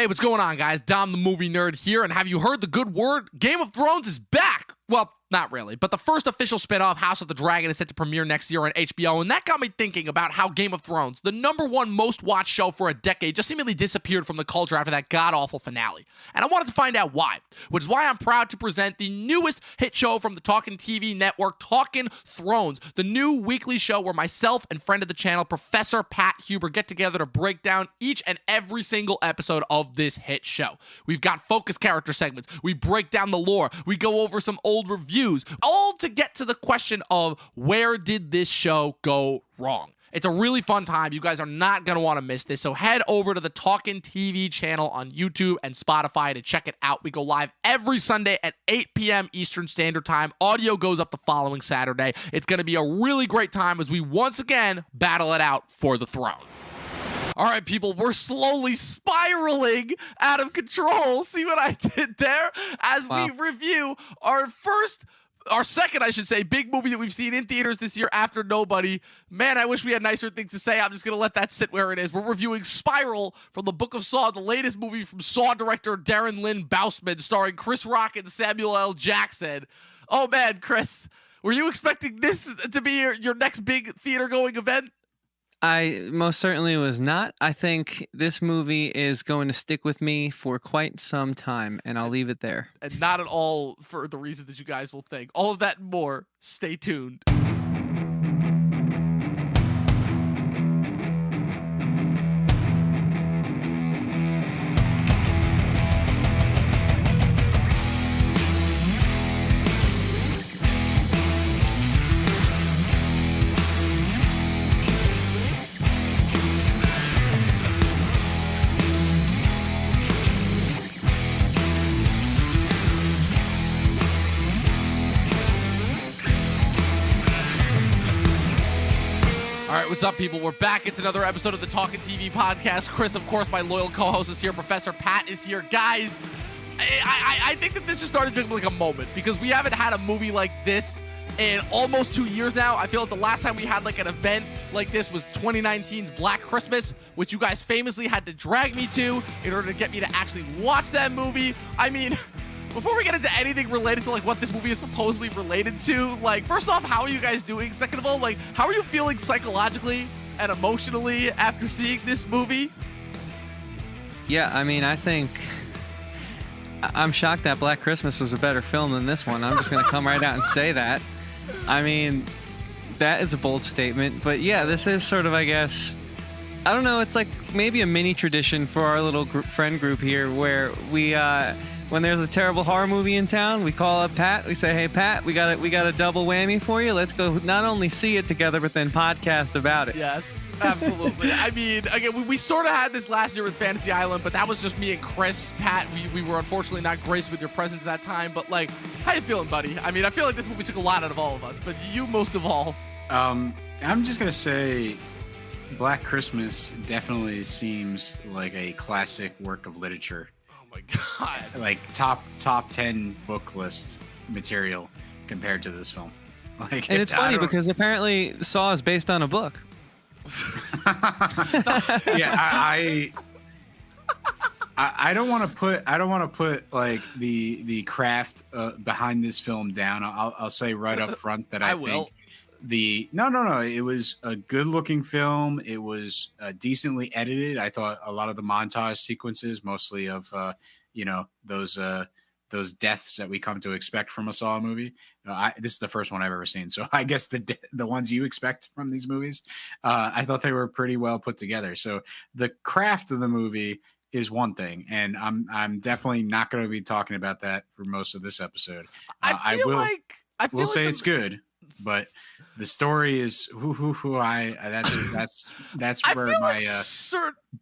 Hey, what's going on, guys? Dom the Movie Nerd here, and have you heard the good word? Game of Thrones is back! Well, not really, but the first official spin-off, House of the Dragon, is set to premiere next year on HBO, and that got me thinking about how Game of Thrones, the #1 most-watched show for a decade, just seemingly disappeared from the culture after that god-awful finale. And I wanted to find out why, which is why I'm proud to present the newest hit show from the Talkin TV network, Talkin Thrones, the new weekly show where myself and friend of the channel, Professor Pat Huber, get together to break down each and every single episode of this hit show. We've got focus character segments, we break down the lore, we go over some old reviews, all to get to the question of where did this show go wrong? It's a really fun time. You guys are not going to want to miss this. So head over to the Talkin TV channel on YouTube and Spotify to check it out. We go live every Sunday at 8 p.m. Eastern Standard Time. Audio goes up the following Saturday. It's going to be a really great time as we once again battle it out for the throne. All right, people, we're slowly spiraling out of control. See what I did there? As we review our second, I should say, big movie that we've seen in theaters this year, After Nobody. Man, I wish we had nicer things to say. I'm just going to let that sit where it is. We're reviewing Spiral from the Book of Saw, the latest movie from Saw director Darren Lynn Bousman, starring Chris Rock and Samuel L. Jackson. Oh, man, Chris, were you expecting this to be your next big theater-going event? I most certainly was not. I think this movie is going to stick with me for quite some time, and I'll leave it there. And not at all for the reason that you guys will think. All of that and more. Stay tuned. What's up, people? We're back. It's another episode of the Talkin TV podcast. Chris, of course, my loyal co-host, is here. Professor Pat is here. Guys, I think that this just started to like a moment because we haven't had a movie like this in almost 2 years now. I feel like the last time we had like an event like this was 2019's Black Christmas, which you guys famously had to drag me to in order to get me to actually watch that movie. I mean, before we get into anything related to like what this movie is supposedly related to, like, first off, how are you guys doing? Second of all, like, how are you feeling psychologically and emotionally after seeing this movie? Yeah, I mean, I think I'm shocked that Black Christmas was a better film than this one. I'm just going to come right out and say that. I mean, that is a bold statement. But yeah, this is sort of, I guess, I don't know, it's like maybe a mini tradition for our little friend group here where we, when there's a terrible horror movie in town, we call up Pat. We say, "Hey, Pat, we got a double whammy for you. Let's go not only see it together, but then podcast about it." Yes, absolutely. I mean, again, we sort of had this last year with Fantasy Island, but that was just me and Chris. Pat, we were unfortunately not graced with your presence that time. But like, how you feeling, buddy? I mean, I feel like this movie took a lot out of all of us, but you most of all. I'm just gonna say, Black Christmas definitely seems like a classic work of literature. Oh my God. Like top 10 book list material compared to this film. Like, and it's funny because apparently Saw is based on a book. Yeah, I don't want to put like the craft behind this film down. I'll say right up front that I think no, it was a good looking film. It was decently edited. I thought a lot of the montage sequences, mostly of those deaths that we come to expect from a Saw movie. This is the first one I've ever seen, so I guess the ones you expect from these movies, I thought they were pretty well put together. So the craft of the movie is one thing, and I'm definitely not going to be talking about that for most of this episode. I will say it's good, but the story is that's where my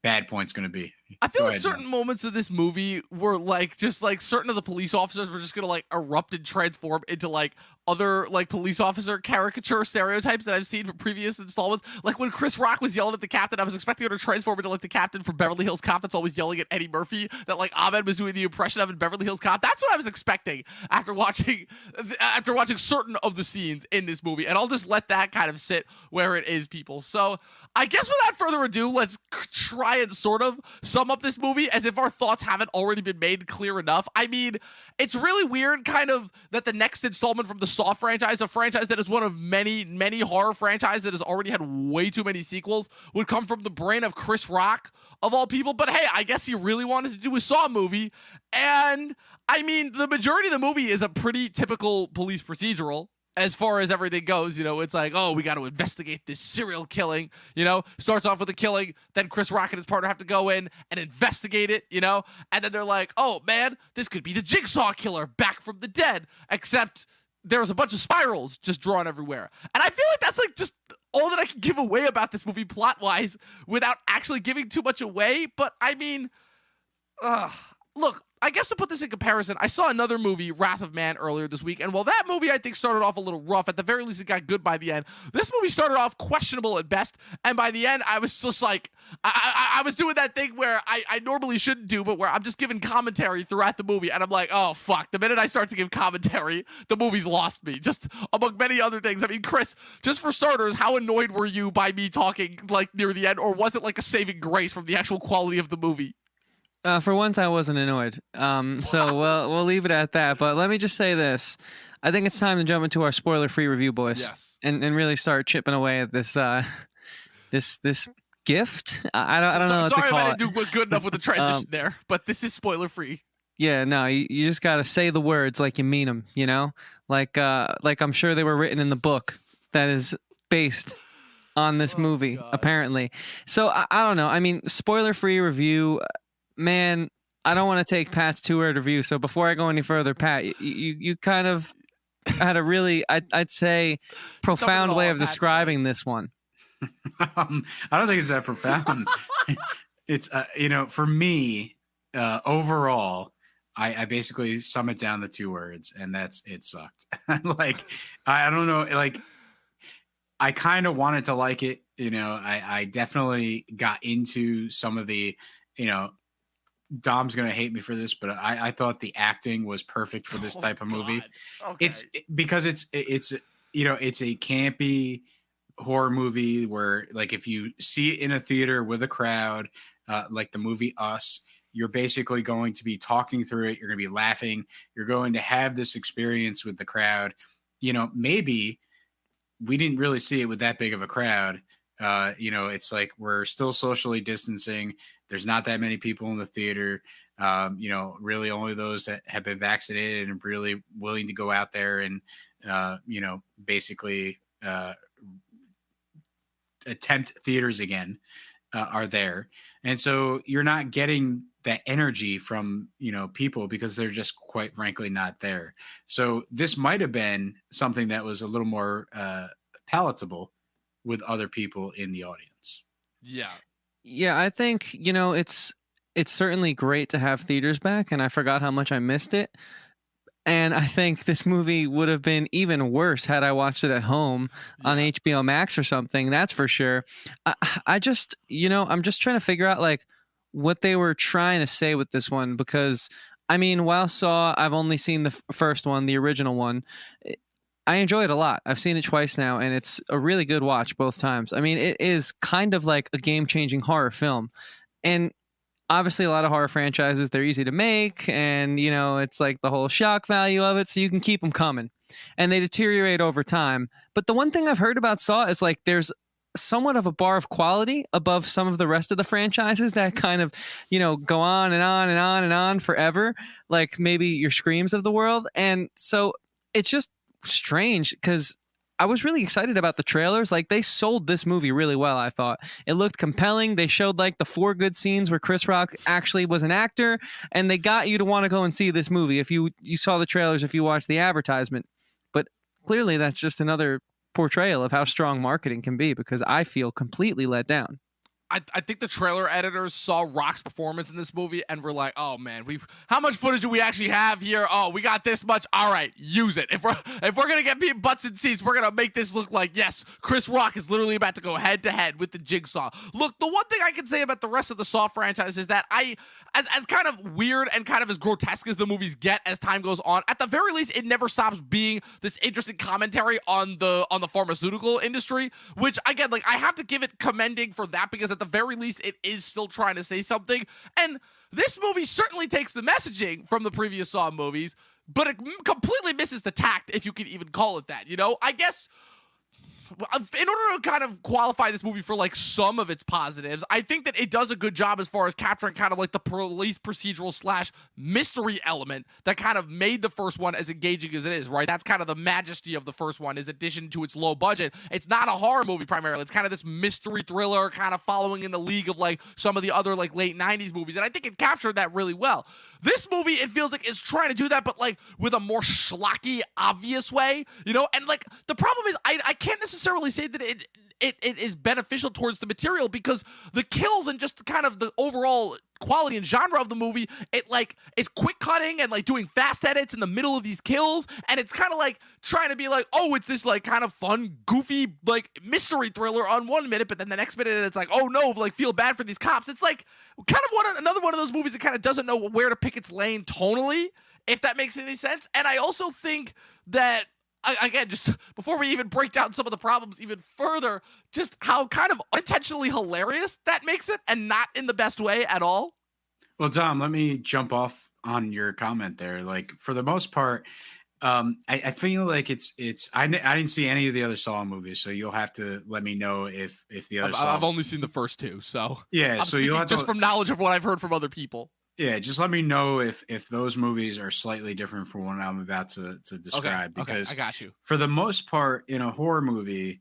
bad point's going to be. I feel like certain moments of this movie were like just like certain of the police officers were just gonna like erupt and transform into like other like police officer caricature stereotypes that I've seen from previous installments. Like when Chris Rock was yelling at the captain, I was expecting her to transform into like the captain from Beverly Hills Cop that's always yelling at Eddie Murphy that like Ahmed was doing the impression of in Beverly Hills Cop. That's what I was expecting after watching certain of the scenes in this movie. And I'll just let that kind of sit where it is, people. So I guess without further ado, let's try and sort of sum up this movie as if our thoughts haven't already been made clear enough. I mean, it's really weird kind of that the next installment from the Saw franchise, a franchise that is one of many, many horror franchises that has already had way too many sequels, would come from the brain of Chris Rock, of all people. But hey, I guess he really wanted to do a Saw movie. And I mean, the majority of the movie is a pretty typical police procedural. As far as everything goes, you know, it's like, oh, we got to investigate this serial killing, you know, starts off with a killing, then Chris Rock and his partner have to go in and investigate it, you know, and then they're like, oh, man, this could be the Jigsaw killer back from the dead, except there's a bunch of spirals just drawn everywhere. And I feel like that's like just all that I can give away about this movie plot-wise without actually giving too much away, but I mean, look, I guess to put this in comparison, I saw another movie, Wrath of Man, earlier this week, and while that movie I think started off a little rough, at the very least it got good by the end. This movie started off questionable at best, and by the end I was just like, I was doing that thing where I normally shouldn't do, but where I'm just giving commentary throughout the movie, and I'm like, oh fuck, the minute I start to give commentary, the movie's lost me, just among many other things. I mean, Chris, just for starters, how annoyed were you by me talking like near the end, or was it like a saving grace from the actual quality of the movie? For once, I wasn't annoyed. So we'll leave it at that. But let me just say this: I think it's time to jump into our spoiler-free review, boys, Yes. and really start chipping away at this this gift. I don't know what to Sorry if call I it. didn't do good enough with the transition there, but this is spoiler-free. Yeah, no, you just gotta say the words like you mean them. You know, like I'm sure they were written in the book that is based on this movie, God. apparently. So I don't know. I mean, spoiler-free review. Man, I don't want to take Pat's two-word review. So before I go any further, Pat, you kind of had a really, I'd say, profound way of describing this one. I don't think it's that profound. It's you know, for me, overall, I basically sum it down to 2 words, and that's it sucked. Like, I don't know, like, I kind of wanted to like it. You know, I definitely got into some of the, you know, Dom's gonna hate me for this, but I thought the acting was perfect for this type of movie. Okay. It's because it's you know, it's a campy horror movie where, like, if you see it in a theater with a crowd, like the movie Us, you're basically going to be talking through it. You're going to be laughing. You're going to have this experience with the crowd. You know, maybe we didn't really see it with that big of a crowd. You know, it's like we're still socially distancing. There's not that many people in the theater. You know, really only those that have been vaccinated and really willing to go out there and, you know, basically attempt theaters again are there. And so you're not getting that energy from, you know, people because they're just quite frankly not there. So this might have been something that was a little more palatable with other people in the audience. Yeah. Yeah, I think, you know, it's certainly great to have theaters back, and I forgot how much I missed it. And I think this movie would have been even worse had I watched it at home on HBO Max or something. That's for sure. I just, you know, I'm just trying to figure out like what they were trying to say with this one, because I mean, while Saw, I've only seen the first one, the original one. I enjoy it a lot. I've seen it twice now, and it's a really good watch both times. I mean, it is kind of like a game-changing horror film. And obviously a lot of horror franchises, they're easy to make, and, you know, it's like the whole shock value of it, so you can keep them coming. And they deteriorate over time. But the one thing I've heard about Saw is like there's somewhat of a bar of quality above some of the rest of the franchises that kind of, you know, go on and on and on and on forever, like maybe your Screams of the world. And so it's just strange because I was really excited about the trailers. Like, they sold this movie really well, I thought. It looked compelling. They showed like the 4 good scenes where Chris Rock actually was an actor, and they got you to want to go and see this movie if you saw the trailers, if you watched the advertisement. But clearly that's just another portrayal of how strong marketing can be, because I feel completely let down. I think the trailer editors saw Rock's performance in this movie and were like, "Oh man, how much footage do we actually have here? Oh, we got this much. All right, use it. If we're gonna get people butts in seats, we're gonna make this look like, yes, Chris Rock is literally about to go head to head with the Jigsaw." Look, the one thing I can say about the rest of the Saw franchise is that as kind of weird and kind of as grotesque as the movies get as time goes on, at the very least, it never stops being this interesting commentary on the pharmaceutical industry. Which again, like, I have to give it commending for that, because at at the very least, it is still trying to say something. And this movie certainly takes the messaging from the previous Saw movies, but it completely misses the tact, if you can even call it that. I guess in order to kind of qualify this movie for like some of its positives, I think that it does a good job as far as capturing kind of like the police procedural / mystery element that kind of made the first one as engaging as it is, right? That's kind of the majesty of the first one, is addition to its low budget. It's not a horror movie primarily. It's kind of this mystery thriller kind of following in the league of like some of the other like late 90s movies. And I think it captured that really well. This movie, it feels like is trying to do that, but like with a more schlocky, obvious way, and like the problem is I can't necessarily say that it is beneficial towards the material, because the kills and just kind of the overall quality and genre of the movie, it's quick cutting and like doing fast edits in the middle of these kills, and it's kind of like trying to be like, oh, it's this like kind of fun, goofy like mystery thriller on 1 minute, but then the next minute it's like, oh no, like feel bad for these cops. It's like kind of another one of those movies that kind of doesn't know where to pick its lane tonally, if that makes any sense. And I also think that, again, just before we even break down some of the problems even further, just how kind of unintentionally hilarious that makes it, and not in the best way at all. Well, Tom, let me jump off on your comment there. Like, for the most part, I feel like I didn't see any of the other Saw movies, so you'll have to let me know if the other Saw. I've only seen the first two, so yeah. So you'll have just from knowledge of what I've heard from other people. Yeah, just let me know if those movies are slightly different from what I'm about to describe. Okay, because I got you. For the most part, in a horror movie,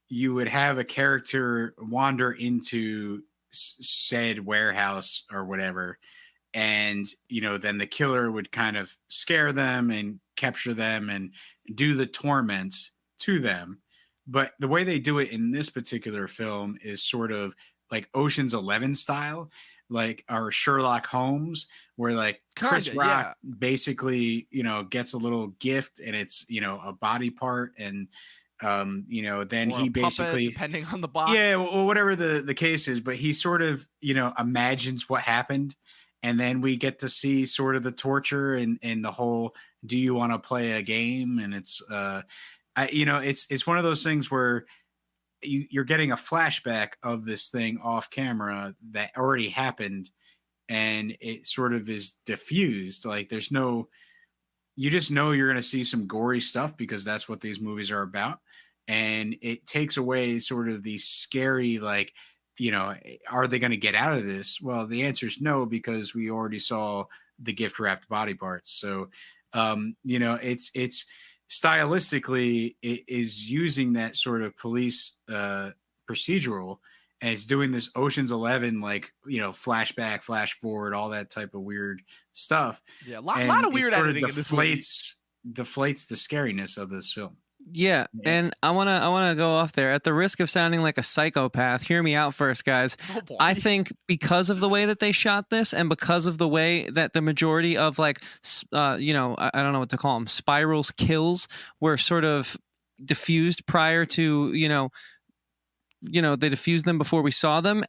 you would have a character wander into said warehouse or whatever, and then the killer would kind of scare them and capture them and do the torment to them. But the way they do it in this particular film is sort of like Ocean's 11 style, like our Sherlock Holmes, where like Chris Rock basically, gets a little gift, and it's, a body part, and then or he puppet, basically, depending on the box. Yeah, well, whatever the case is, but he sort of, imagines what happened, and then we get to see sort of the torture and the whole, do you want to play a game? And it's it's one of those things where you're getting a flashback of this thing off camera that already happened, and it sort of is diffused. Like you just know you're going to see some gory stuff, because that's what these movies are about. And it takes away sort of the scary, like, are they going to get out of this? Well, the answer is no, because we already saw the gift wrapped body parts. So, it's stylistically, it is using that sort of police procedural, and it's doing this Ocean's 11, like, flashback, flash forward, all that type of weird stuff. Yeah, a lot of weird editing in this movie. Deflates the scariness of this film. Yeah, and I wanna go off there at the risk of sounding like a psychopath. Hear me out first, guys. Oh boy. I think because of the way that they shot this, and because of the way that the majority of like, I don't know what to call them, spirals, kills were sort of diffused prior to, they diffused them before we saw them.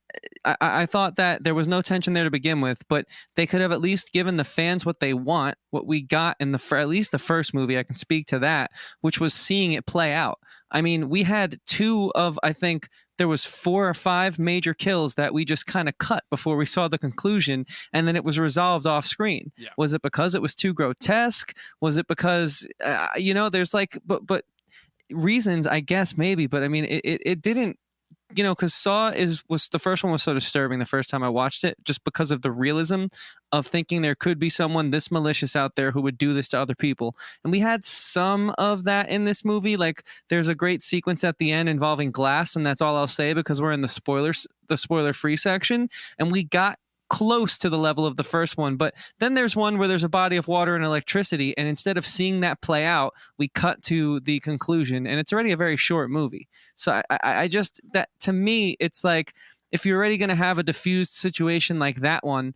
I thought that there was no tension there to begin with, but they could have at least given the fans what they want, what we got in at least the first movie. I can speak to that, which was seeing it play out. I mean, we had I think there was 4 or 5 major kills that we just kind of cut before we saw the conclusion, and then it was resolved off screen. Yeah. Was it because it was too grotesque? Was it because, there's like, but reasons, I guess, maybe, but I mean, it didn't, because Saw was the first one was so disturbing the first time I watched it, just because of the realism of thinking there could be someone this malicious out there who would do this to other people. And we had some of that in this movie. Like, there's a great sequence at the end involving glass, and that's all I'll say because we're in the spoiler-free section, and we got close to the level of the first one. But then there's one where there's a body of water and electricity, and instead of seeing that play out, we cut to the conclusion, and it's already a very short movie. So I just, that to me, it's like, if you're already going to have a diffused situation like that one,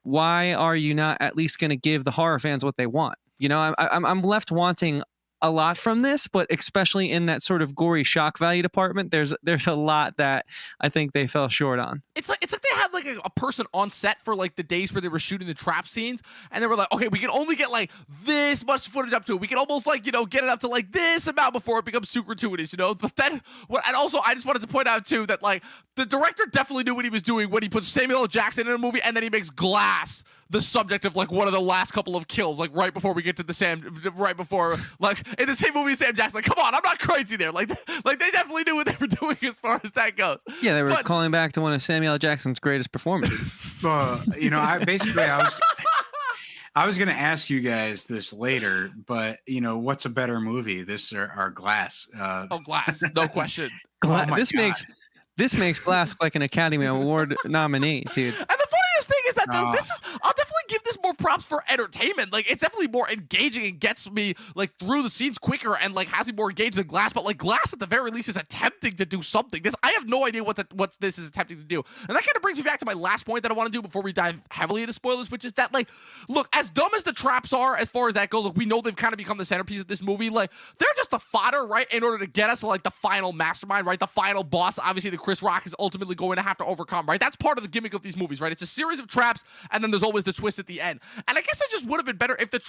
why are you not at least going to give the horror fans what they want? I'm left wanting a lot from this, but especially in that sort of gory shock value department, there's a lot that I think they fell short on. It's like they had like a person on set for like the days where they were shooting the trap scenes, and they were like, okay, we can only get like this much footage up to it. We can almost like, get it up to like this amount before it becomes too gratuitous, But then, and also I just wanted to point out too that like the director definitely knew what he was doing when he put Samuel L. Jackson in a movie, and then he makes Glass the subject of like one of the last couple of kills, like right before we get to right before like in the same movie, Sam Jackson. Like, come on, I'm not crazy there. Like they definitely knew what they were doing as far as that goes. Yeah, they were calling back to one of Samuel L. Jackson's greatest performances. I was going to ask you guys this later, but what's a better movie, this or Glass? Glass, no question. This makes Glass look like an Academy Award nominee, dude. And the funniest thing is that I'll definitely give this more props for entertainment. Like, it's definitely more engaging and gets me like through the scenes quicker and like has me more engaged than Glass. But like Glass at the very least is attempting to do something. I have no idea what this is attempting to do. And that kind of brings me back to my last point that I want to do before we dive heavily into spoilers, which is that like, look, as dumb as the traps are, as far as that goes, like we know they've kind of become the centerpiece of this movie. Like they're just the fodder, right, in order to get us to like the final mastermind, right, the final boss. Obviously, the Chris Rock is ultimately going to have to overcome, right? That's part of the gimmick of these movies, right? It's a series of traps, and then there's always the twist at the end. And I guess it just would have been better if the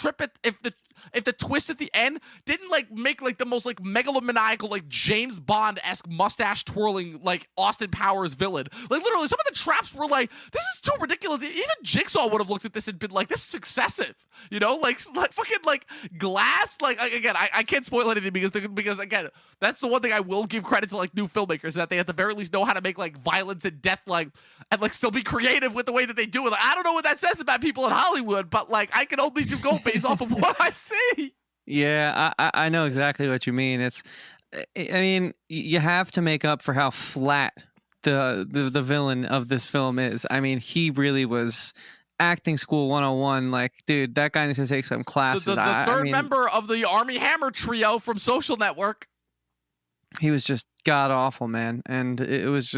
twist at the end didn't like make like the most like megalomaniacal like James Bond-esque mustache twirling like Austin Powers villain. Like literally, some of the traps were like, this is too ridiculous. Even Jigsaw would have looked at this and been like, this is excessive. Like fucking like Glass. Like again, I can't spoil anything because again, that's the one thing I will give credit to like new filmmakers, that they at the very least know how to make like violence and death and like still be creative with the way that they do it. Like, I don't know what that says about people in Hollywood, but like I can only go based off of what I see. Yeah, I know exactly what you mean. I mean, you have to make up for how flat the villain of this film is. I mean, he really was acting school 101. Like, dude, that guy needs to take some classes. The third member of the Armie Hammer trio from Social Network. He was just god awful, man, and it was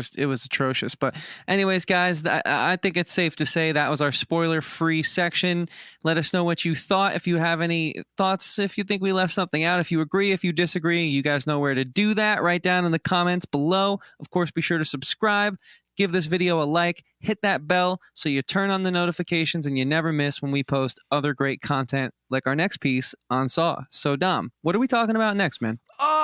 atrocious. But anyways, guys, I think it's safe to say that was our spoiler-free section. Let us know what you thought. If you have any thoughts, if you think we left something out, if you agree, if you disagree, you guys know where to do that. Write down in the comments below. Of course, be sure to subscribe. Give this video a like, hit that bell so you turn on the notifications and you never miss when we post other great content like our next piece on Saw. So, Dom, what are we talking about next, man?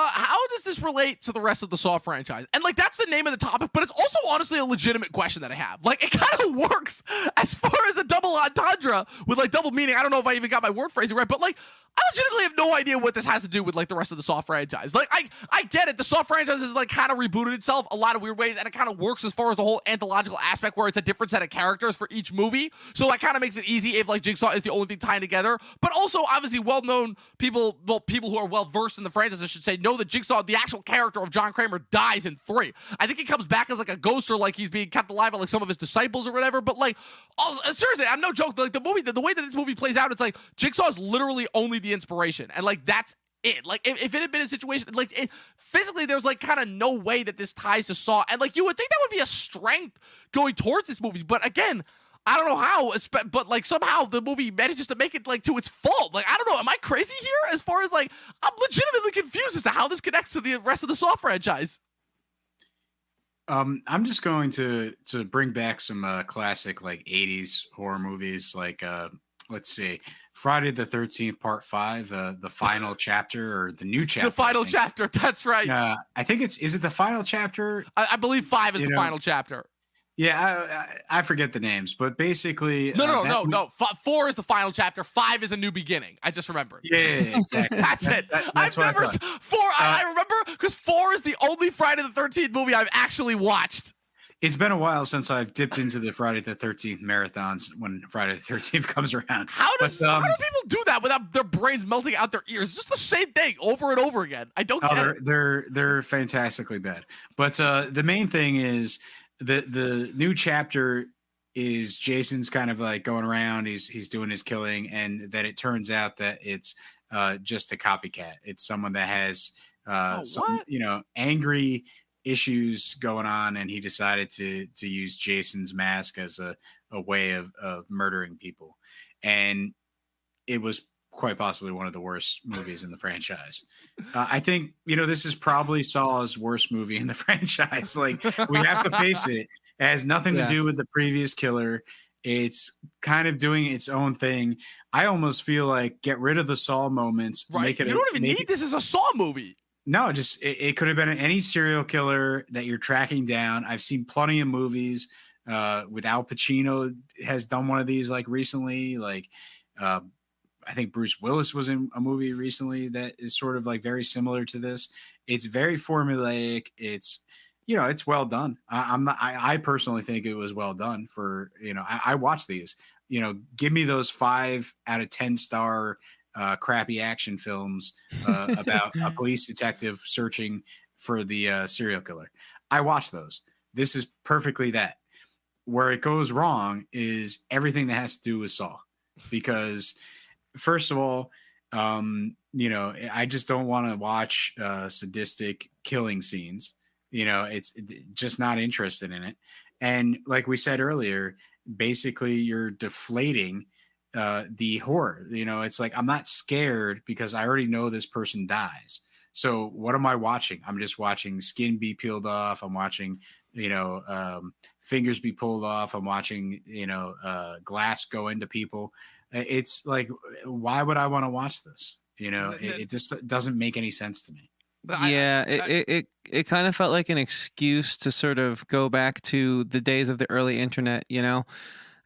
How does this relate to the rest of the Saw franchise? And like, that's the name of the topic, but it's also honestly a legitimate question that I have. Like, it kind of works as far as a double entendre with like double meaning. I don't know if I even got my word phrasing right, but like, I legitimately have no idea what this has to do with like the rest of the Saw franchise. Like, I get it. The Saw franchise is like kind of rebooted itself a lot of weird ways, and it kind of works as far as the whole anthological aspect where it's a different set of characters for each movie. So that kind of makes it easy if like Jigsaw is the only thing tying together. But also, obviously, well-known people, people who are well-versed in the franchise, I should say, know that Jigsaw, the actual character of John Kramer, dies in 3. I think he comes back as like a ghost, or like he's being kept alive by like some of his disciples or whatever. But like, also, seriously, I'm no joke. Like the way that this movie plays out, it's like Jigsaw is literally only the inspiration, and like that's it. Like if it had been a situation like physically, there's like kind of no way that this ties to Saw, and like you would think that would be a strength going towards this movie, but again, I don't know how, but like somehow the movie manages to make it like to its fault. Like, I don't know, am I crazy here? As far as like, I'm legitimately confused as to how this connects to the rest of the Saw franchise. I'm just going to bring back some classic like 80s horror movies, like let's see, Friday the 13th Part 5, the final chapter, or the new chapter. The final chapter, that's right. I think is it the final chapter? I believe 5 is the final chapter. Yeah, I forget the names, but basically... No. 4 is the final chapter. 5 is a new beginning. I just remembered. Yeah, exactly. That's it. I've never... 4, I remember, because 4 is the only Friday the 13th movie I've actually watched. It's been a while since I've dipped into the Friday the 13th marathons when Friday the 13th comes around. How do people do that without their brains melting out their ears? It's just the same thing over and over again. I don't get it. They're fantastically bad. But the main thing is... The new chapter is Jason's kind of like going around, he's doing his killing, and then it turns out that it's just a copycat. It's someone that has some angry issues going on, and he decided to use Jason's mask as a way of murdering people. And it was quite possibly one of the worst movies in the franchise. I think, this is probably Saw's worst movie in the franchise. Like, we have to face it. It has nothing to do with the previous killer. It's kind of doing its own thing. I almost feel like get rid of the Saw moments. Right. You don't even need this as a Saw movie. No, just it could have been any serial killer that you're tracking down. I've seen plenty of movies with Al Pacino has done one of these like recently. Like I think Bruce Willis was in a movie recently that is sort of like very similar to this. It's very formulaic. It's it's well done. I personally think it was well done for I watch these. Give me those 5 out of 10 star crappy action films about a police detective searching for the serial killer. I watch those. This is perfectly that. Where it goes wrong is everything that has to do with Saw, because first of all, I just don't want to watch sadistic killing scenes. It's just not interested in it. And like we said earlier, basically you're deflating the horror. It's like, I'm not scared because I already know this person dies. So what am I watching? I'm just watching skin be peeled off. I'm watching, fingers be pulled off. I'm watching, glass go into people. It's like, why would I want to watch this? It just doesn't make any sense to me. Yeah, it kind of felt like an excuse to sort of go back to the days of the early internet,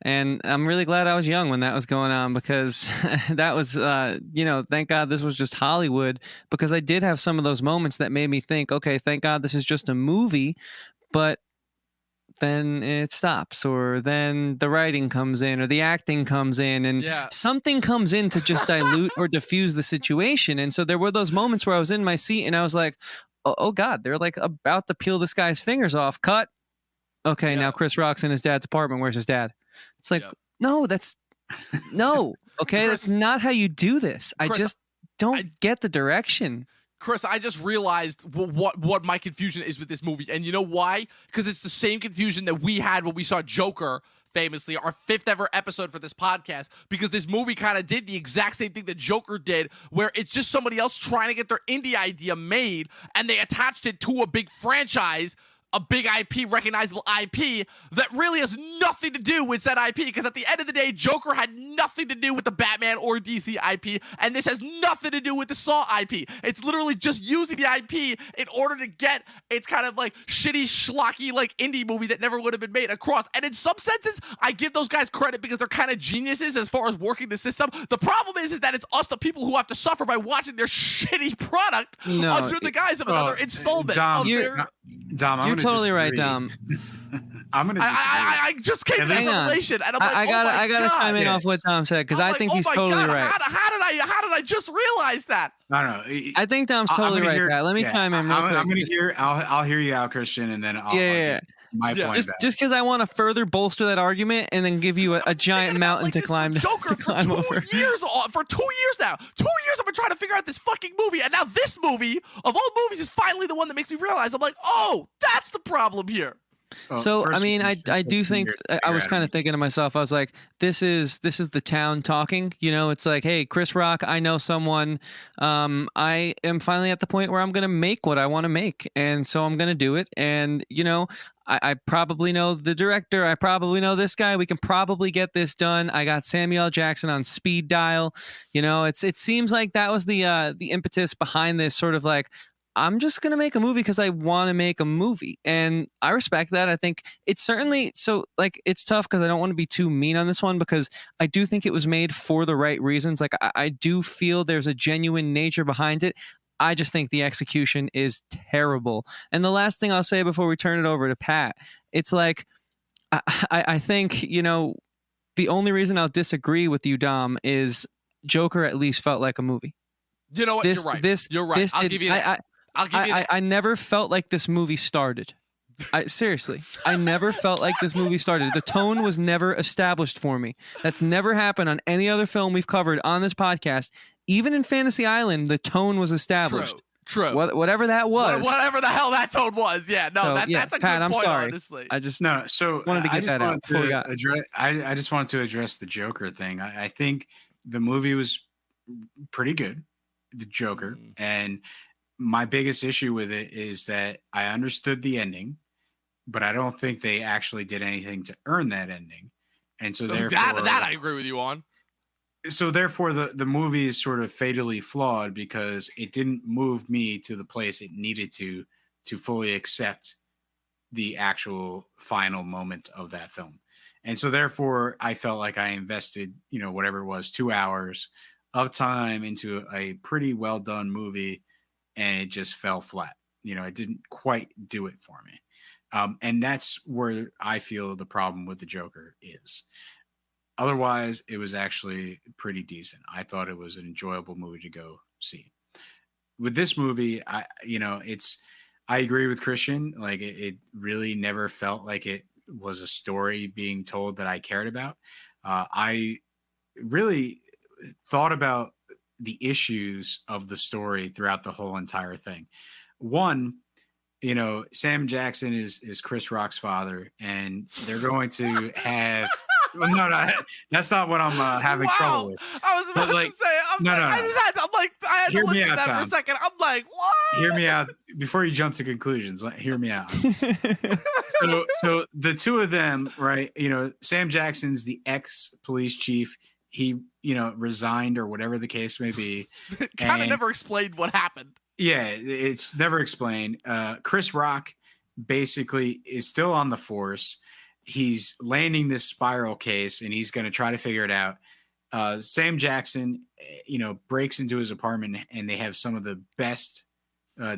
And I'm really glad I was young when that was going on, because that was, thank God this was just Hollywood, because I did have some of those moments that made me think, okay, thank God this is just a movie, but then it stops, or then the writing comes in, or the acting comes in, and something comes in to just dilute or diffuse the situation. And so there were those moments where I was in my seat and I was like, oh God, they're like about to peel this guy's fingers off. Cut. Okay, now Chris Rock's in his dad's apartment. Where's his dad? It's like, no, okay, Chris, that's not how you do this. Chris, I just don't get the direction. Chris, I just realized what my confusion is with this movie. And you know why? Because it's the same confusion that we had when we saw Joker, famously, our 5th ever episode for this podcast, because this movie kind of did the exact same thing that Joker did, where it's just somebody else trying to get their indie idea made, and they attached it to a big franchise, a big IP, recognizable IP, that really has nothing to do with that IP, because at the end of the day, Joker had nothing to do with the Batman or DC IP, and this has nothing to do with the Saw IP. It's literally just using the IP in order to get its kind of like shitty, schlocky, like indie movie that never would have been made across. And in some senses, I give those guys credit because they're kind of geniuses as far as working the system. The problem is that it's us, the people, who have to suffer by watching their shitty product under the guise of another installment. Dom, you're totally right, Dom. I'm gonna. I just came to this revelation, and I'm like, I gotta chime in off what Dom said, because I think he's totally right. How did I just realize that? I don't know. I think Dom's totally right. Let me chime in. I'm gonna hear. I'll hear you out, Christian, and then I'll get my point back. Just because I want to further bolster that argument and then give you a giant mountain to climb. Joker for 2 years. For 2 years now. 2 years I've been trying to figure out this fucking movie, and now this movie of all movies is finally the one that makes me realize. I'm like, oh, that's the problem here. So I mean, I do think I was kind of thinking to myself, I was like, this is the town talking. It's like, hey, Chris Rock, I know someone. I am finally at the point where I'm gonna make what I want to make, and so I'm gonna do it. And I probably know the director. I probably know this guy. We can probably get this done. I got Samuel L. Jackson on speed dial. It seems like that was the impetus behind this, sort of like, I'm just going to make a movie because I want to make a movie. And I respect that. I think it's certainly, so like, it's tough because I don't want to be too mean on this one, because I do think it was made for the right reasons. Like, I do feel there's a genuine nature behind it. I just think the execution is terrible. And the last thing I'll say before we turn it over to Pat, it's like, I think, the only reason I'll disagree with you, Dom, is Joker at least felt like a movie. You know what? You're right. You're right. I'll give you that. I never felt like this movie started. Seriously, I never felt like this movie started. The tone was never established for me. That's never happened on any other film we've covered on this podcast. Even in Fantasy Island, the tone was established. True. Whatever that was. Whatever the hell that tone was. Yeah. No, so, that's a Pat, good I'm point, sorry. honestly. I just wanted to get that out before we got. I just wanted to address the Joker thing. I think the movie was pretty good, the Joker. And my biggest issue with it is that I understood the ending, but I don't think they actually did anything to earn that ending. And so therefore that I agree with you on. So therefore the movie is sort of fatally flawed because it didn't move me to the place it needed to fully accept the actual final moment of that film. And so therefore I felt like I invested, whatever it was, 2 hours of time into a pretty well done movie, and it just fell flat. It didn't quite do it for me. And that's where I feel the problem with the Joker is. Otherwise, it was actually pretty decent. I thought it was an enjoyable movie to go see. With this movie, I agree with Christian. Like it really never felt like it was a story being told that I cared about. I really thought about the issues of the story throughout the whole entire thing. One, Sam Jackson is Chris Rock's father, and they're going to have. Well, no, that's not what I'm having trouble with. I was about to say, I had to listen to that for a second. I'm like, what? Hear me out before you jump to conclusions. Hear me out. So the two of them, right? Sam Jackson's the ex-police chief. He, resigned or whatever the case may be. Kind of never explained what happened. Yeah, it's never explained. Chris Rock basically is still on the force. He's landing this spiral case, and he's going to try to figure it out. Sam Jackson, breaks into his apartment, and they have some of the best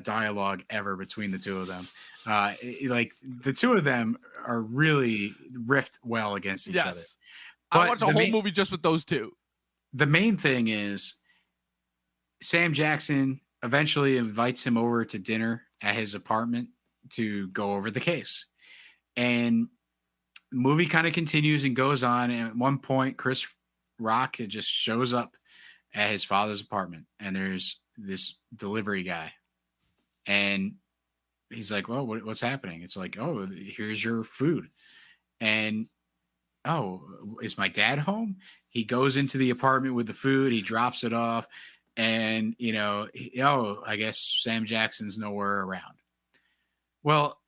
dialogue ever between the two of them. The two of them are really riffed well against each other. I watched a whole movie just with those two. The main thing is Sam Jackson eventually invites him over to dinner at his apartment to go over the case. And the movie kind of continues and goes on. And at one point, Chris Rock just shows up at his father's apartment, and there's this delivery guy. And he's like, well, what's happening? It's like, oh, here's your food. And, oh, is my dad home? He goes into the apartment with the food. He drops it off. And, I guess Sam Jackson's nowhere around. Well,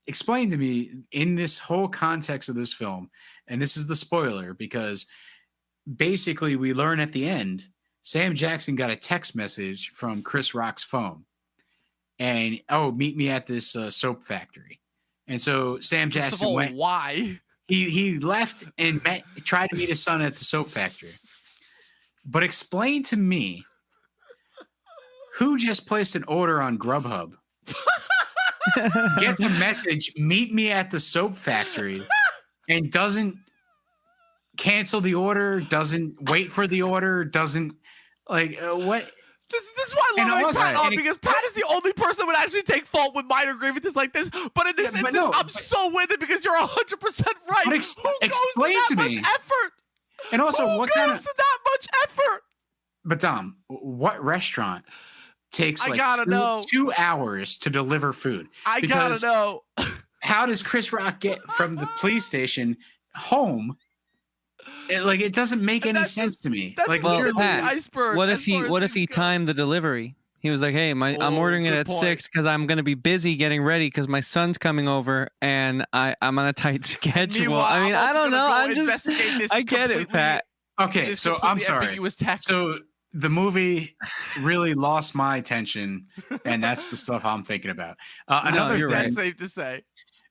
explain to me in this whole context of this film, and this is the spoiler, because basically we learn at the end, Sam Jackson got a text message from Chris Rock's phone. And, meet me at this soap factory. And so Sam Jackson went. Why? He left and tried to meet his son at the soap factory. But explain to me who just placed an order on Grubhub, gets a message, meet me at the soap factory, and doesn't cancel the order, doesn't wait for the order, doesn't what? This is why I love Pat on, because Pat is the only person that would actually take fault with minor grievances like this. But in this instance, I'm so with it because you're 100% right. Who goes to that much effort? And also, Who goes to that much effort? But Dom, what restaurant takes 2 hours to deliver food? I gotta know. How does Chris Rock get from the police station home? It doesn't make any sense to me. That's Pat, iceberg. What if he timed the delivery? He was like, "Hey, I'm ordering it at 6 because I'm going to be busy getting ready because my son's coming over and I'm on a tight schedule." I mean, I don't know. I get it, Pat. Okay, so I'm sorry. So the movie really lost my attention, and that's the stuff I'm thinking about. That's safe to say.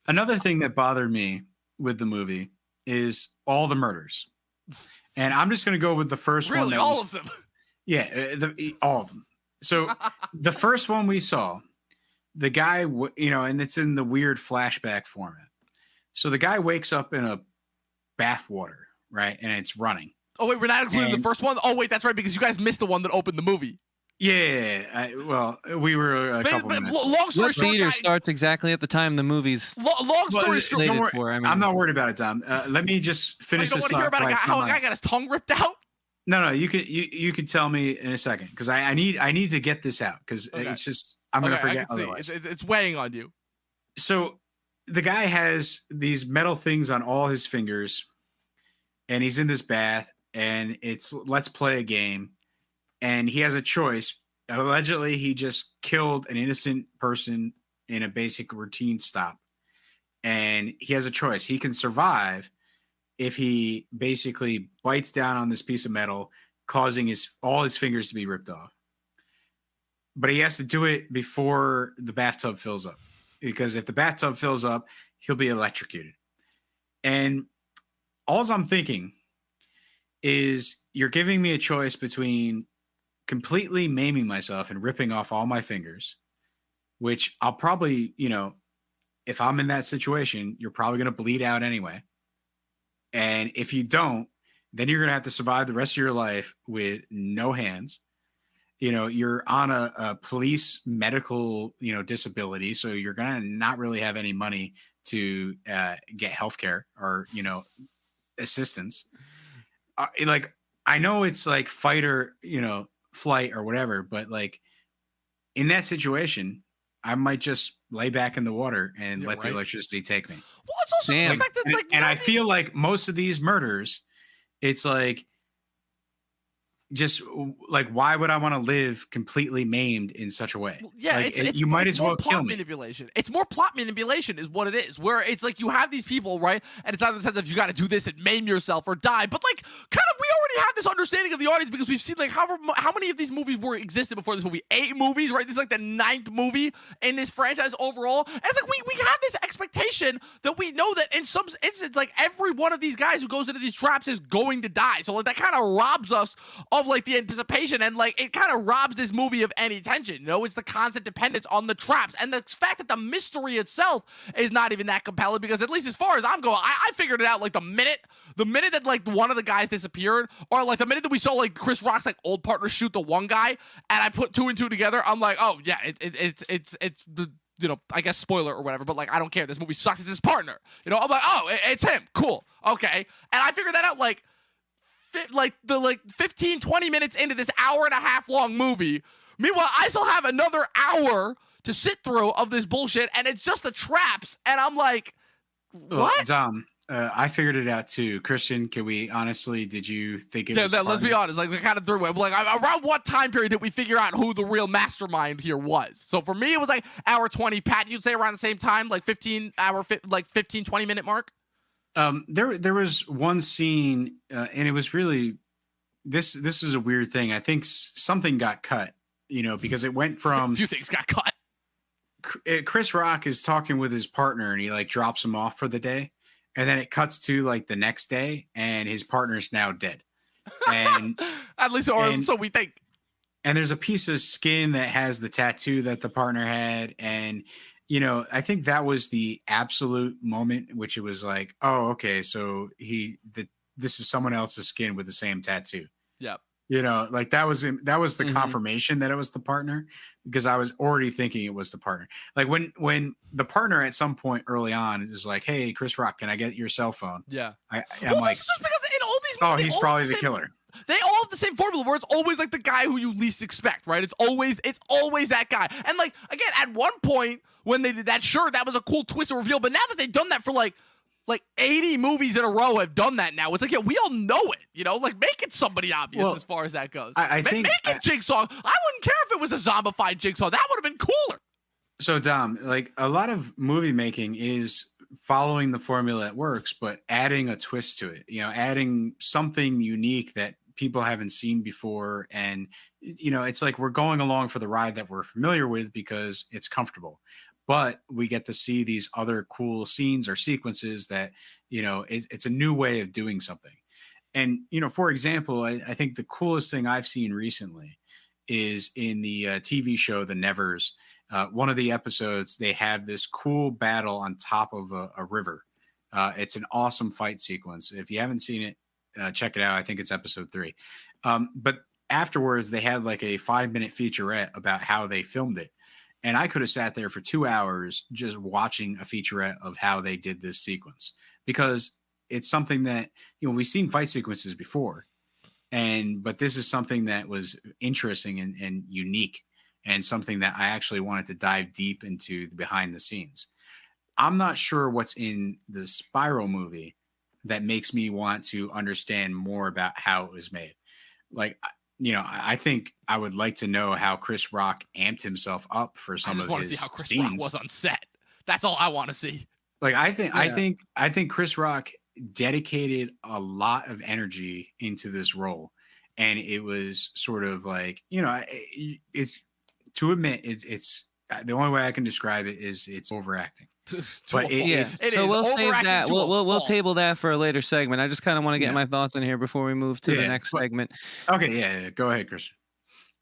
Another thing that bothered me with the movie is all the murders. And I'm just going to go with the first one. Really, all of them? Yeah, all of them. So the first one we saw, the guy, and it's in the weird flashback format. So the guy wakes up in a bath water, right? And it's running. Oh, wait, we're not including the first one? Oh, wait, that's right, because you guys missed the one that opened the movie. Yeah, we were a couple minutes. Long story short, theater starts exactly at the time the movie's long story short. I'm not worried about it, Tom. Let me just finish this. Don't want to hear about how a guy got his tongue ripped out? No, you could tell me in a second, because I need to get this out, because it's just I'm gonna forget otherwise. It's weighing on you. So the guy has these metal things on all his fingers, and he's in this bath, and it's let's play a game. and he has a choice. Allegedly, he just killed an innocent person in a basic routine stop. And he has a choice. He can survive if he basically bites down on this piece of metal, causing all his fingers to be ripped off. But he has to do it before the bathtub fills up, because if the bathtub fills up, he'll be electrocuted. And all I'm thinking is, you're giving me a choice between completely maiming myself and ripping off all my fingers, which I'll probably, if I'm in that situation, you're probably going to bleed out anyway. And if you don't, then you're going to have to survive the rest of your life with no hands. You're on a police medical, disability. So you're going to not really have any money to get healthcare or, assistance. I know it's like fight or, flight or whatever, but like in that situation, I might just lay back in the water and let the electricity take me. Well, it's also the fact that it's like, and I feel like most of these murders, it's like, just like, why would I want to live completely maimed in such a way? Yeah, like, it's you might as well plot kill me. Manipulation. It's more plot manipulation is what it is, where it's like you have these people, right? And it's not in the sense of you got to do this and maim yourself or die, but like kind of we already have this understanding of the audience because we've seen like how many of these movies were existed before this movie? 8 movies, right? This is like the 9th movie in this franchise overall. And it's like we have this expectation that we know that in some instance, like every one of these guys who goes into these traps is going to die. So like that kind of robs us of like the anticipation, and like it kind of robs this movie of any tension. It's the constant dependence on the traps and the fact that the mystery itself is not even that compelling, because at least as far as I'm going, I figured it out like the minute that like one of the guys disappeared, or like the minute that we saw like Chris Rock's like old partner shoot the one guy, and I put 2 and 2 together. I'm like, oh yeah, it's the I guess spoiler or whatever, but like I don't care. This movie sucks. It's his partner. I'm like, oh, it's him. Cool. Okay. And I figured that out like 15, 20 minutes into this hour-and-a-half long movie. Meanwhile, I still have another hour to sit through of this bullshit, and it's just the traps. And I'm like, what? Dom, I figured it out too. Christian, did you think it was let's be honest, like they kind of threw it. Like around what time period did we figure out who the real mastermind here was? So for me, it was like hour 20. Pat, you'd say around the same time, like 15, 20 minute mark? There was one scene, and it was really this is a weird thing. I think something got cut, because it went from a few things got cut. Chris Rock is talking with his partner, and he like drops him off for the day, and then it cuts to like the next day, and his partner's now dead. And at least, so we think. And there's a piece of skin that has the tattoo that the partner had, and I think that was the absolute moment, which it was like, oh, okay, so this is someone else's skin with the same tattoo. Yep. Like that was the confirmation that it was the partner, because I was already thinking it was the partner. Like when the partner at some point early on is like, hey, Chris Rock, can I get your cell phone? Yeah. I'm like, just because in all these movies, he's probably the killer. They all have the same formula where it's always like the guy who you least expect, right? It's always that guy. And like, again, at one point when they did that, sure, that was a cool twist and reveal. But now that they've done that for like 80 movies in a row have done that now. It's like, yeah, we all know it, like make it somebody obvious as far as that goes. I think make it Jigsaw. I wouldn't care if it was a zombified Jigsaw. That would have been cooler. So Dom, like a lot of movie making is following the formula that works, but adding a twist to it, adding something unique that people haven't seen before. And, it's like we're going along for the ride that we're familiar with because it's comfortable, but we get to see these other cool scenes or sequences that, it's a new way of doing something. And, for example, I think the coolest thing I've seen recently is in the TV show, The Nevers. One of the episodes, they have this cool battle on top of a river. It's an awesome fight sequence. If you haven't seen it, check it out. I think it's episode 3. But afterwards, they had like a 5-minute featurette about how they filmed it. And I could have sat there for 2 hours just watching a featurette of how they did this sequence, because it's something that, we've seen fight sequences before. But this is something that was interesting and unique, and something that I actually wanted to dive deep into the behind the scenes. I'm not sure what's in the Spiral movie that makes me want to understand more about how it was made. Like, I think I would like to know how Chris Rock amped himself up for I some just of want to his see how Chris scenes. Rock was on set. That's all I want to see. Like I Yeah. think Chris Rock dedicated a lot of energy into this role, and it was sort of like, it's to admit it's the only way I can describe it is it's overacting. But it's So we'll save overacting that. to a We'll fault. table that for a later segment. I just kind of want to get Yeah. my thoughts in here before we move to the next segment. Okay, yeah, go ahead, Chris.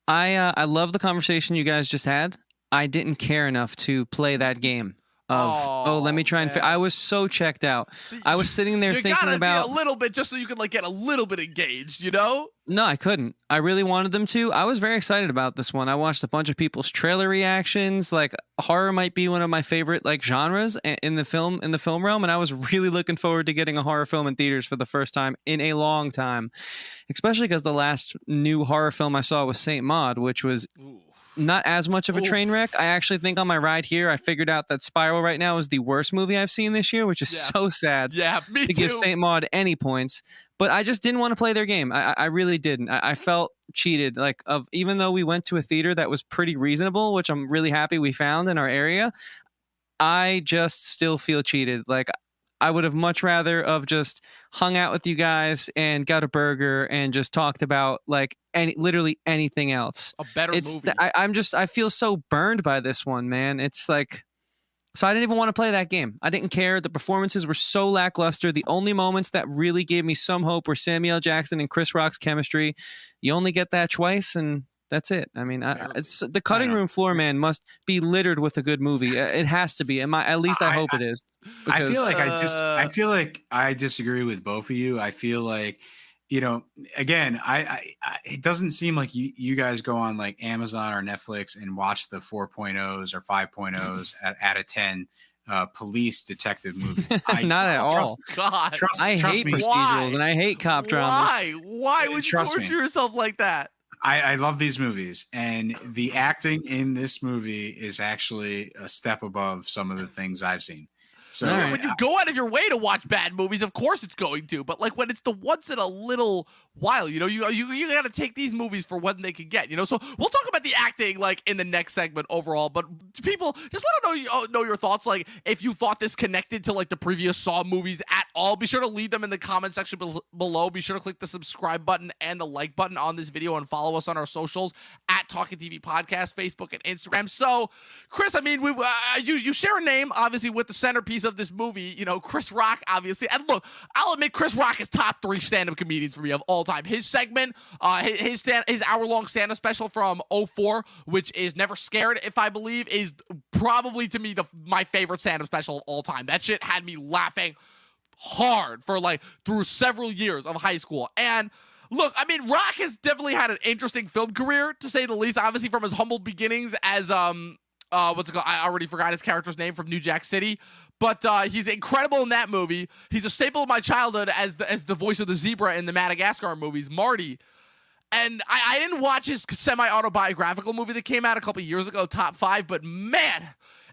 I love the conversation you guys just had. I didn't care enough to play that game of let me try and I was so checked out. See, I was sitting there you thinking gotta about be a little bit just so you could like get a little bit engaged, you know? No, I couldn't. I really wanted them to. I was very excited about this one. I watched a bunch of people's trailer reactions. Like horror might be one of my favorite like genres in the film realm, and I was really looking forward to getting a horror film in theaters for the first time in a long time. Especially because the last new horror film I saw was Saint Maud, which was not as much of a train wreck. I actually think on my ride here, I figured out that Spiral right now is the worst movie I've seen this year, which is so sad. Yeah, me to too. give Saint Maud any points. But I just didn't want to play their game. I really didn't. I felt cheated. Even though we went to a theater that was pretty reasonable, which I'm really happy we found in our area, I just still feel cheated. Like I would have much rather have just hung out with you guys and got a burger and just talked about literally anything else. A better movie. I feel so burned by this one, man. It's like, so I didn't even want to play that game. I didn't care. The performances were so lackluster. The only moments that really gave me some hope were Samuel L. Jackson and Chris Rock's chemistry. You only get that twice, and that's it. I mean, it's the cutting room floor, man, must be littered with a good movie. It has to be. At least I hope it is. I feel like I disagree with both of you. I feel like, again, it doesn't seem like you guys go on like Amazon or Netflix and watch the 4.0s or 5.0s out of 10 police detective movies. Not at all. God, I hate me. procedurals and I hate cop dramas. Why would you torture yourself like that? I love these movies, and the acting in this movie is actually a step above some of the things I've seen. So when you go out of your way to watch bad movies, of course it's going to. But like when it's the once in a little while, you got to take these movies for what they can get. So we'll talk about the acting like in the next segment overall. But people, just let us know your thoughts. Like if you thought this connected to like the previous Saw movies at all, be sure to leave them in the comment section below. Be sure to click the subscribe button and the like button on this video and follow us on our socials at Talkin TV Podcast, Facebook and Instagram. So Chris, I mean, you share a name obviously with the centerpiece of this movie, Chris Rock, obviously. And look, I'll admit Chris Rock is top 3 stand-up comedians for me of all time. His segment, his hour-long stand-up special from 2004, which is Never Scared, if I believe, is probably to me my favorite stand-up special of all time. That shit had me laughing hard for through several years of high school. And look, I mean, Rock has definitely had an interesting film career, to say the least, obviously from his humble beginnings as what's it called? I already forgot his character's name from New Jack City. But he's incredible in that movie. He's a staple of my childhood as the voice of the zebra in the Madagascar movies, Marty. And I didn't watch his semi-autobiographical movie that came out a couple years ago, Top 5. But man,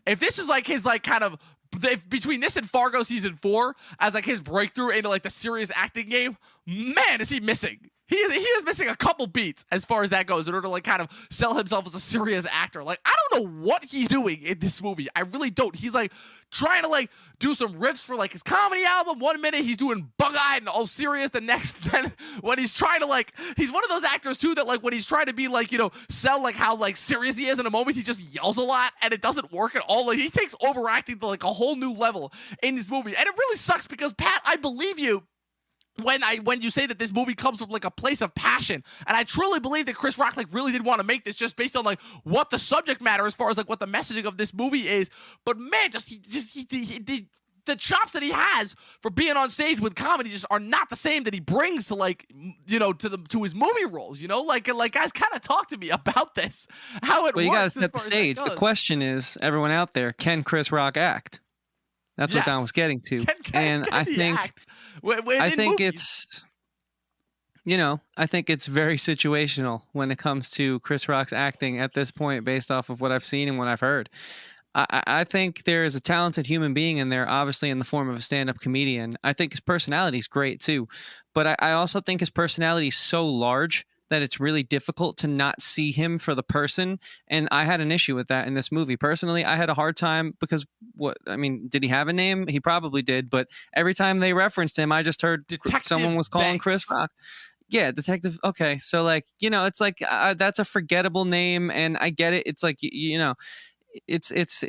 if this is his kind of, if between this and Fargo season 4 as his breakthrough into the serious acting game, man, is he missing. He is missing a couple beats as far as that goes in order to kind of sell himself as a serious actor. I don't know what he's doing in this movie. I really don't. He's trying to do some riffs for his comedy album. One minute he's doing bug-eyed and all serious. The next, then when he's trying to he's one of those actors too that when he's trying to be sell how serious he is in a moment, he just yells a lot and it doesn't work at all. He takes overacting to a whole new level in this movie, and it really sucks because Pat, I believe you when you say that this movie comes from a place of passion, and I truly believe that Chris Rock really did want to make this just based on what the subject matter as far as what the messaging of this movie is. But man, the chops that he has for being on stage with comedy just are not the same that he brings to to his movie roles. Guys, kind of talk to me about this, how it works. Well, you gotta set the stage. The question is, everyone out there, can Chris Rock act? That's what Don was getting to. I think it's very situational when it comes to Chris Rock's acting at this point, based off of what I've seen and what I've heard. I think there is a talented human being in there, obviously in the form of a stand-up comedian. I think his personality is great too, but I also think his personality is so large that it's really difficult to not see him for the person. And I had an issue with that in this movie. Personally, I had a hard time because did he have a name? He probably did. But every time they referenced him, I just heard Detective someone was calling Banks. Chris Rock. Yeah, Detective. Okay. So like, it's like that's a forgettable name. And I get it. It's like,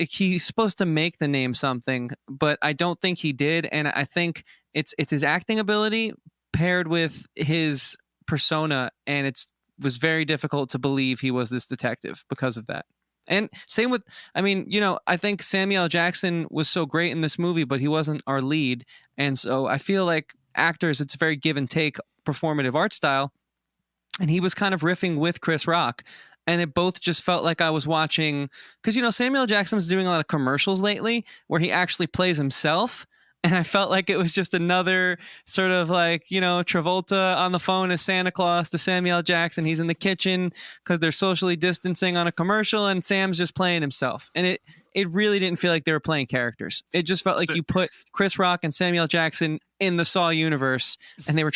he's supposed to make the name something, but I don't think he did. And I think it's his acting ability paired with his persona, and was very difficult to believe he was this detective because of that. And same with, I think Samuel L. Jackson was so great in this movie, but he wasn't our lead. And so I feel like actors, it's a very give and take performative art style. And he was kind of riffing with Chris Rock. And it both just felt like I was watching, because, Samuel L. Jackson's doing a lot of commercials lately where he actually plays himself. And I felt like it was just another sort of like, Travolta on the phone as Santa Claus to Samuel L. Jackson. He's in the kitchen because they're socially distancing on a commercial, and Sam's just playing himself. And it really didn't feel like they were playing characters. It just felt like you put Chris Rock and Samuel L. Jackson in the Saw universe, and they were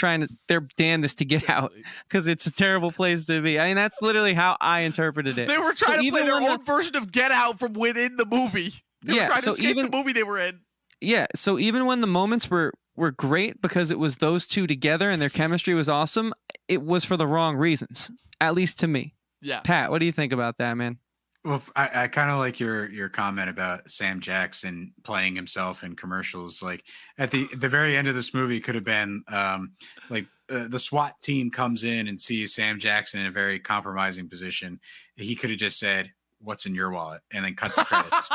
their damnedest to get out because it's a terrible place to be. I mean, that's literally how I interpreted it. They were trying to play their own version of Get Out from within the movie. They were trying to escape the movie they were in. Yeah, so even when the moments were great because it was those two together and their chemistry was awesome, it was for the wrong reasons, at least to me. Yeah. Pat, what do you think about that, man? Well, I kind of like your comment about Sam Jackson playing himself in commercials. Like at the very end of this movie could have been the SWAT team comes in and sees Sam Jackson in a very compromising position. He could have just said, "What's in your wallet?" and then cut to credits.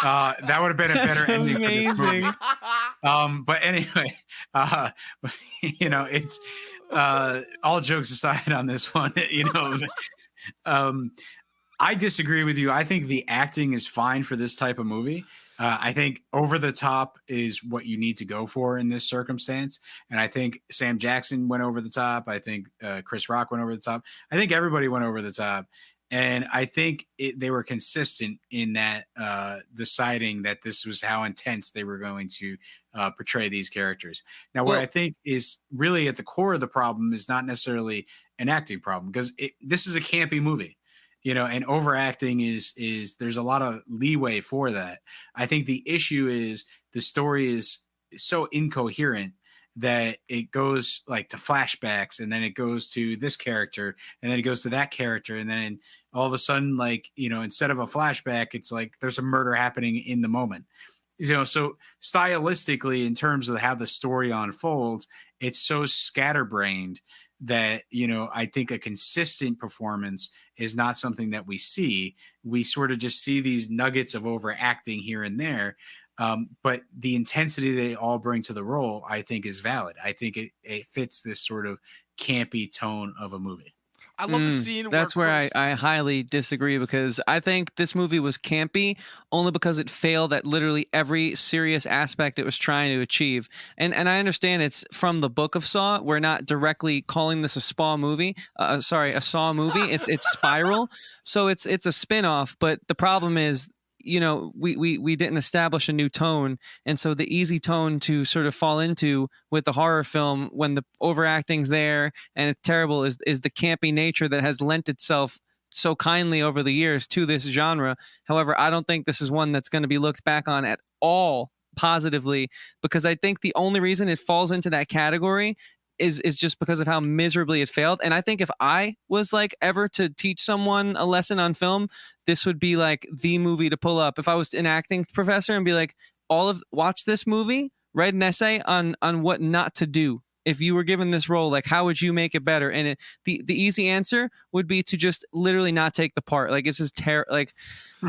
That would have been a better ending for this movie. But anyway, it's all jokes aside on this one. I disagree with you. I think the acting is fine for this type of movie. I think over the top is what you need to go for in this circumstance. And I think Sam Jackson went over the top. I think Chris Rock went over the top. I think everybody went over the top. And I think they were consistent in that deciding that this was how intense they were going to portray these characters. Now, what I think is really at the core of the problem is not necessarily an acting problem, because this is a campy movie, and overacting is there's a lot of leeway for that. I think the issue is the story is so incoherent that it goes like to flashbacks, and then it goes to this character, and then it goes to that character, and then all of a sudden, instead of a flashback, it's like there's a murder happening in the moment. So stylistically, in terms of how the story unfolds, it's so scatterbrained that, I think a consistent performance is not something that we see. We sort of just see these nuggets of overacting here and there. But the intensity they all bring to the role, I think, is valid. I think it fits this sort of campy tone of a movie. I love the scene. That's where I highly disagree, because I think this movie was campy only because it failed at literally every serious aspect it was trying to achieve. And I understand it's from the book of Saw. We're not directly calling this a Saw movie. A Saw movie. It's Spiral. So it's a spin-off. But the problem is, we didn't establish a new tone. And so the easy tone to sort of fall into with the horror film when the overacting's there and it's terrible is the campy nature that has lent itself so kindly over the years to this genre. However, I don't think this is one that's going to be looked back on at all positively, because I think the only reason it falls into that category is just because of how miserably it failed. And I think if I was like ever to teach someone a lesson on film, this would be like the movie to pull up. If I was an acting professor and be like, watch this movie, write an essay on what not to do. If you were given this role, like, how would you make it better? And the easy answer would be to just literally not take the part. Like, this is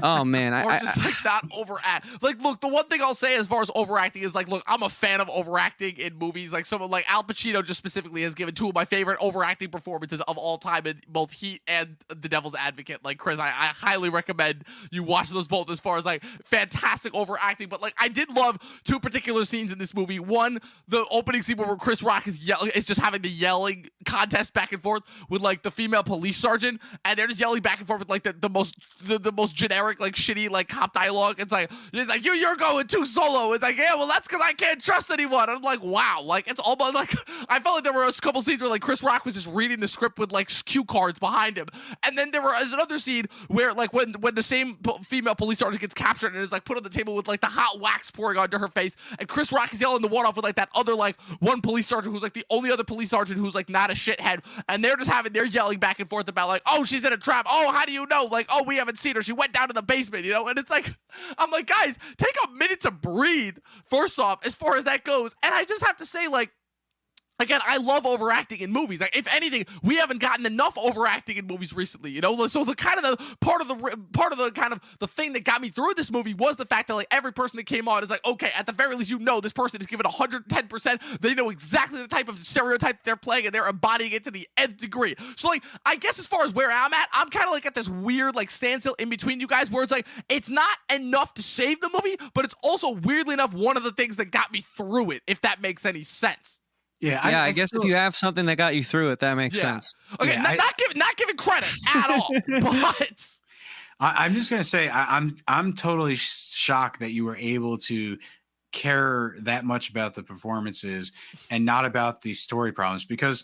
oh man. Or not overact. Like, look, the one thing I'll say as far as overacting is, like, look, I'm a fan of overacting in movies. Like, someone like Al Pacino just specifically has given two of my favorite overacting performances of all time in both Heat and The Devil's Advocate. Like, Chris, I highly recommend you watch those both as far as, like, fantastic overacting. But, like, I did love two particular scenes in this movie. One, the opening scene where Chris Rock Rock is just having the yelling contest back and forth with like the female police sergeant, and they're just yelling back and forth with like the most generic like shitty like cop dialogue. It's like you're going too solo. It's like, yeah, well that's because I can't trust anyone. And I'm like, wow, like it's almost like I felt like there were a couple scenes where like Chris Rock was just reading the script with like cue cards behind him, and then there was another scene where like when the same female police sergeant gets captured and is like put on the table with like the hot wax pouring onto her face, and Chris Rock is yelling the one off with like that other like one police sergeant who's like the only other police sergeant who's like not a shithead, and they're yelling back and forth about like, oh, she's in a trap, oh, how do you know, like, oh, we haven't seen her, she went down to the basement, you know. And it's like, I'm like, guys, take a minute to breathe first off as far as that goes. And I just have to say, like, again, I love overacting in movies. Like, if anything, we haven't gotten enough overacting in movies recently, you know? So the kind of the part of the kind of the thing that got me through this movie was the fact that like every person that came on is like, okay, at the very least, you know, this person is given 110%. They know exactly the type of stereotype they're playing, and they're embodying it to the nth degree. So like, I guess as far as where I'm at, I'm kind of like at this weird like standstill in between you guys, where it's like, it's not enough to save the movie, but it's also weirdly enough one of the things that got me through it, if that makes any sense. Yeah, I guess still, if you have something that got you through it, that makes sense. Okay, yeah, not giving credit at all, but I'm just gonna say I'm totally shocked that you were able to care that much about the performances and not about the story problems, because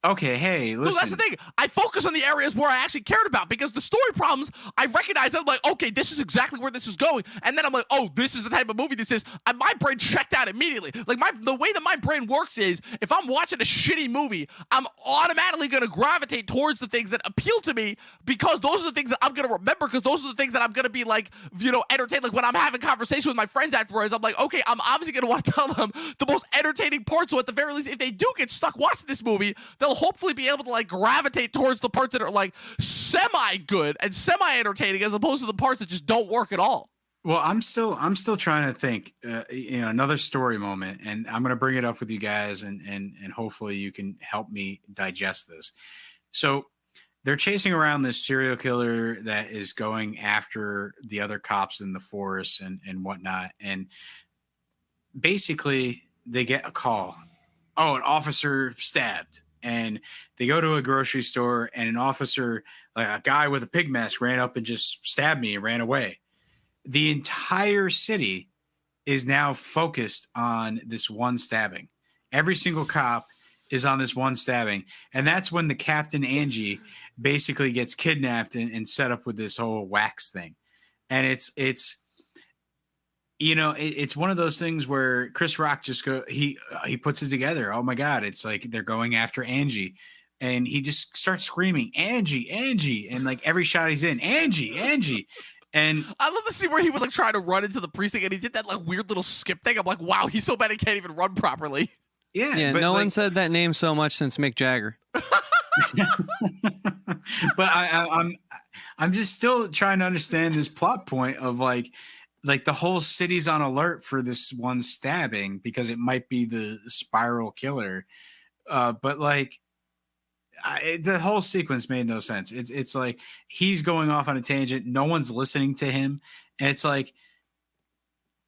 okay, hey, listen. No, that's the thing. I focus on the areas where I actually cared about, because the story problems, I recognize. I'm like, okay, this is exactly where this is going. And then I'm like, oh, this is the type of movie this is. And my brain checked out immediately. Like, the way that my brain works is, if I'm watching a shitty movie, I'm automatically going to gravitate towards the things that appeal to me, because those are the things that I'm going to remember, because those are the things that I'm going to be like, you know, entertained. Like when I'm having conversation with my friends afterwards, I'm like, okay, I'm obviously going to want to tell them the most entertaining parts. So at the very least, if they do get stuck watching this movie, they'll hopefully be able to like gravitate towards the parts that are like semi good and semi entertaining, as opposed to the parts that just don't work at all. Well, I'm still trying to think, you know, another story moment, and I'm going to bring it up with you guys, and hopefully you can help me digest this. So they're chasing around this serial killer that is going after the other cops in the forest and whatnot, and basically they get a call. Oh, an officer stabbed. And they go to a grocery store, and an officer, like a guy with a pig mask, ran up and just stabbed me and ran away. The entire city is now focused on this one stabbing. Every single cop is on this one stabbing. And that's when the Captain Angie basically gets kidnapped and set up with this whole wax thing. And it's you know, it's one of those things where Chris Rock just he puts it together. Oh my God. It's like they're going after Angie, and he just starts screaming, Angie, Angie. And like every shot he's in, Angie, Angie. And I love the scene where he was like trying to run into the precinct, and he did that like weird little skip thing. I'm like, wow, he's so bad he can't even run properly. Yeah. But no one said that name so much since Mick Jagger. But I'm just still trying to understand this plot point of like the whole city's on alert for this one stabbing because it might be the spiral killer. But like the whole sequence made no sense. It's like he's going off on a tangent. No one's listening to him. And it's like,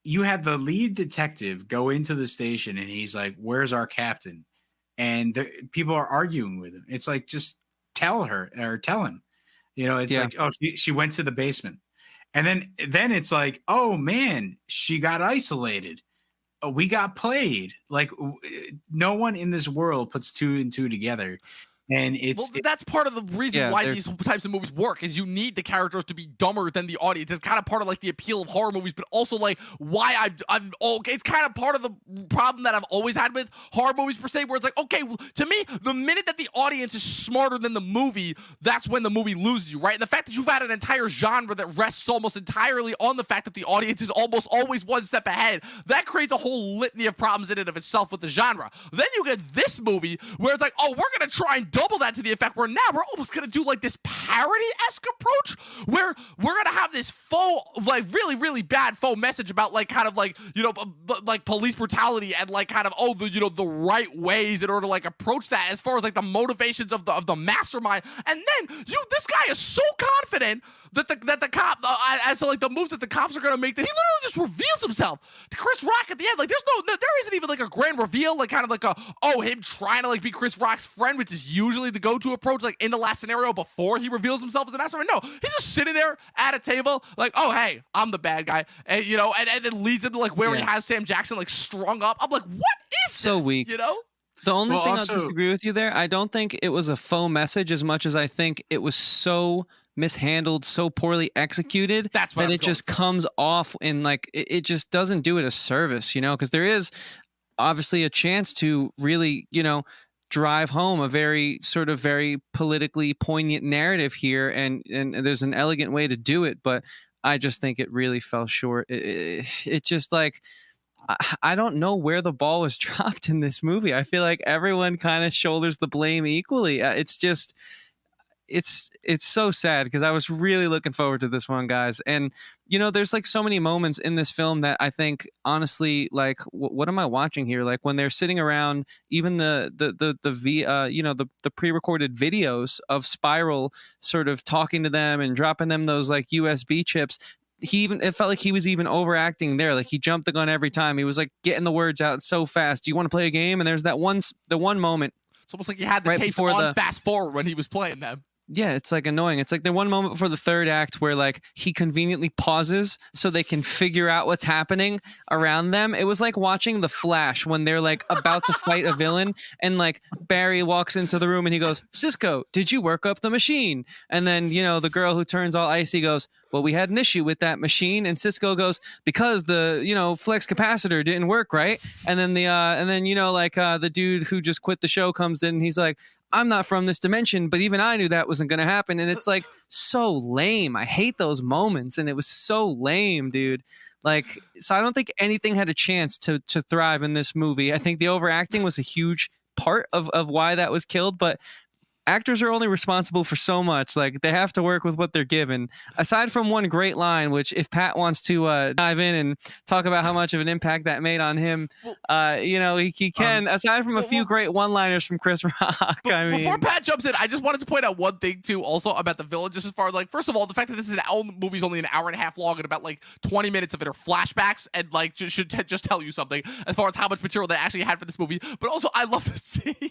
you have the lead detective go into the station and he's like, where's our captain? And people are arguing with him. It's like, just tell her or tell him, you know, it's like, oh, she went to the basement. And then it's like, oh man, she got isolated. Oh, we got played. Like no one in this world puts two and two together. And that's part of the reason why these types of movies work, is you need the characters to be dumber than the audience. It's kind of part of like the appeal of horror movies, but also like why it's kind of part of the problem that I've always had with horror movies per se, where it's like, okay, well, to me, the minute that the audience is smarter than the movie, that's when the movie loses you, right? And the fact that you've had an entire genre that rests almost entirely on the fact that the audience is almost always one step ahead, that creates a whole litany of problems in and of itself with the genre. Then you get this movie where it's like, oh, we're gonna try and double that to the effect where now we're almost gonna do like this parody-esque approach where we're gonna have this faux, like really, really bad faux message about like kind of like, you know, like police brutality and like kind of, oh, the, you know, the right ways in order to like approach that as far as like the motivations of the mastermind. And then this guy is so confident that the cop, as to like the moves that the cops are gonna make, that he literally just reveals himself to Chris Rock at the end. Like there isn't even like a grand reveal, like kind of like him trying to like be Chris Rock's friend, which is usually the go-to approach, like in the last scenario before he reveals himself as the mastermind. No, he's just sitting there at a table, like, oh hey, I'm the bad guy, and you know, and then leads him to like where he has Sam Jackson like strung up. I'm like, what is so this? Weak? You know. The only thing also, I'll disagree with you there, I don't think it was a faux message as much as I think it was so mishandled, so poorly executed that it just comes off in like it just doesn't do it a service, you know, because there is obviously a chance to really, you know, drive home a very sort of very politically poignant narrative here, and there's an elegant way to do it, but I just think it really fell short. It just like, I don't know where the ball was dropped in this movie. I feel like everyone kind of shoulders the blame equally. It's just, it's so sad because I was really looking forward to this one, guys. And, you know, there's like so many moments in this film that I think, honestly, like, what am I watching here? Like when they're sitting around, even the pre-recorded videos of Spiral sort of talking to them and dropping them those like USB chips. It felt like he was even overacting there. Like he jumped the gun every time. He was like getting the words out so fast. Do you want to play a game? And there's the one moment. It's almost like he had the tapes on fast forward when he was playing them. Yeah, it's like annoying. It's like the one moment before the third act where like he conveniently pauses so they can figure out what's happening around them. It was like watching The Flash when they're like about to fight a villain and like Barry walks into the room and he goes, "Cisco, did you work up the machine?" And then, you know, the girl who turns all icy goes, "Well, we had an issue with that machine." And Cisco goes, "Because the, you know, flex capacitor didn't work, right?" And then the dude who just quit the show comes in and he's like, "I'm not from this dimension, but even I knew that wasn't going to happen." And it's like so lame. I hate those moments. And it was so lame, dude. Like, so I don't think anything had a chance to thrive in this movie. I think the overacting was a huge part of why that was killed. But actors are only responsible for so much. Like, they have to work with what they're given. Aside from one great line, which if Pat wants to dive in and talk about how much of an impact that made on him, you know, he can. Aside from a few great one-liners from Chris Rock. Before Pat jumps in, I just wanted to point out one thing too, also about the villain. Just as far as like, first of all, the fact that this is movie's only an hour and a half long and about like 20 minutes of it are flashbacks, and like should just tell you something as far as how much material they actually had for this movie. But also, I love the scene.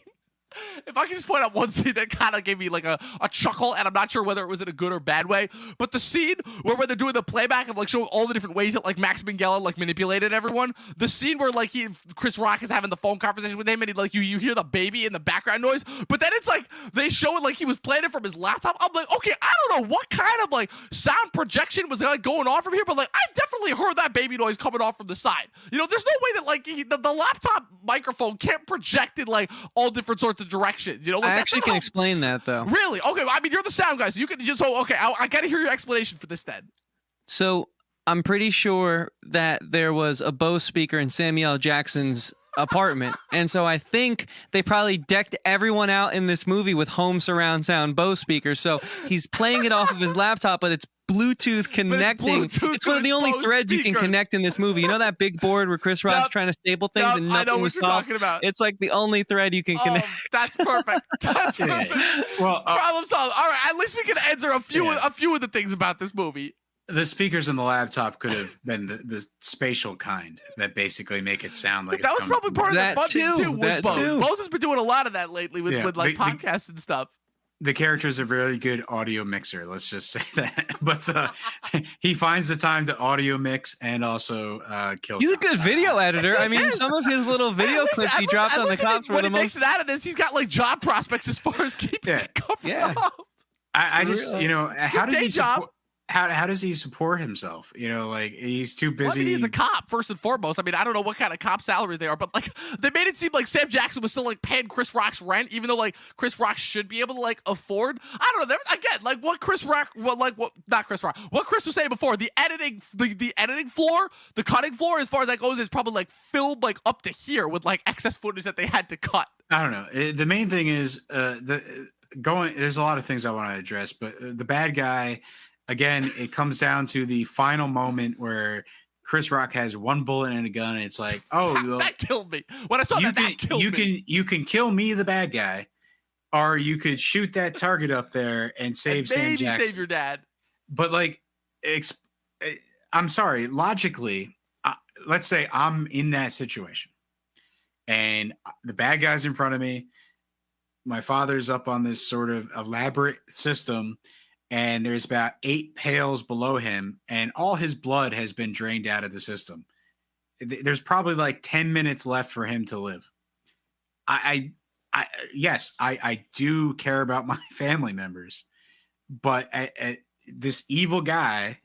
If I can just point out one scene that kind of gave me like a chuckle, and I'm not sure whether it was in a good or bad way, but the scene where when they're doing the playback of like showing all the different ways that like Max Minghella like manipulated everyone, the scene where like Chris Rock is having the phone conversation with him and he, like you hear the baby in the background noise, but then it's like they show it like he was playing it from his laptop. I'm like, okay, I don't know what kind of like sound projection was like going on from here, but like I definitely heard that baby noise coming off from the side. You know, there's no way that like the laptop microphone can't project in like all different sorts of directions. You know, like, I actually can explain that though. Really? Okay. I mean, you're the sound guy, so you can just. So okay, I got to hear your explanation for this then. So I'm pretty sure that there was a Bose speaker in Samuel L. Jackson's apartment, and so I think they probably decked everyone out in this movie with home surround sound Bose speakers. So he's playing it off of his laptop, but it's Bluetooth connecting. It's one of the only threads you can connect in this movie. You know that big board where Chris Rock's trying to staple things and nothing was talking about? It's like the only thread you can connect. That's perfect. That's perfect. Well, problem solved. All right, at least we can answer a few of the things about this movie. The speakers in the laptop could have been the spatial kind that basically make it sound like that was probably part of the fun too. Bose has been doing a lot of that lately with like podcasts and stuff. The character is a really good audio mixer. Let's just say that. But he finds the time to audio mix and also kill. He's a good video editor. I mean, some of his little video clips he dropped on the cops were the most. When he makes it out of this, he's got like job prospects as far as keeping it covered up. I just, you know, how how does he support himself? You know, like he's too busy. Well, I mean, he's a cop first and foremost. I mean, I don't know what kind of cop salaries they are, but like they made it seem like Sam Jackson was still like paying Chris Rock's rent, even though like Chris Rock should be able to like afford. I don't know. Again, like what Chris was saying before, the editing floor, the cutting floor, as far as that goes, is probably like filled like up to here with like excess footage that they had to cut. I don't know. The main thing is there's a lot of things I want to address, but the bad guy, again, it comes down to the final moment where Chris Rock has one bullet and a gun, and it's like, oh, that killed me when I saw that. That killed me. You can kill me, the bad guy, or you could shoot that target up there and save Sam Jackson. Save your dad. But like, I'm sorry, logically, let's say I'm in that situation, and the bad guy's in front of me. My father's up on this sort of elaborate system, and there's about 8 pails below him, and all his blood has been drained out of the system. There's probably like 10 minutes left for him to live. Yes, I do care about my family members, but this evil guy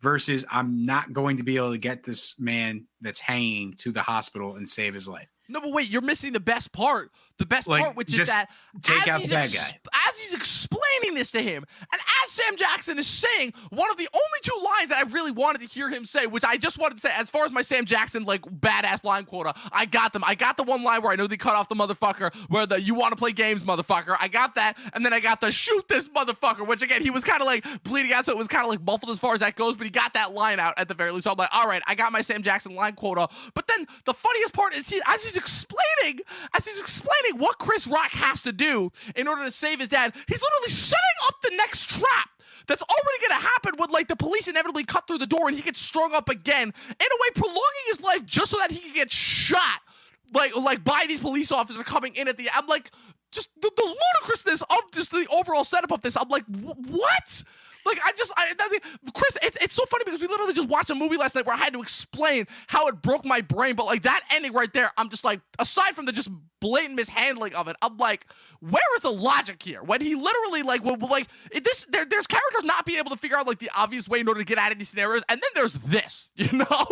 versus I'm not going to be able to get this man that's hanging to the hospital and save his life. No, but wait, you're missing the best part. The best part, which is that take out the bad guy. As he's explaining this to him, and as Sam Jackson is saying one of the only 2 lines that I really wanted to hear him say, which I just wanted to say, as far as my Sam Jackson like badass line quota, I got them. I got the one line where I know they cut off the motherfucker, where the "you want to play games, motherfucker." I got that, and then I got the "shoot this motherfucker," which again he was kind of like bleeding out, so it was kind of like muffled as far as that goes, but he got that line out at the very least. So I'm like, all right, I got my Sam Jackson line quota. But then the funniest part is as he's explaining what Chris Rock has to do in order to save his dad, he's literally setting up the next trap that's already going to happen when like the police inevitably cut through the door and he gets strung up again, in a way prolonging his life just so that he can get shot like by these police officers coming in at the. I'm like, just the ludicrousness of just the overall setup of this. I'm like, what? Like, Chris, it's so funny because we literally just watched a movie last night where I had to explain how it broke my brain. But, like, that ending right there, I'm just like, aside from the just blatant mishandling of it, I'm like, where is the logic here? When he literally, there's characters not being able to figure out, like, the obvious way in order to get out of these scenarios. And then there's this, you know?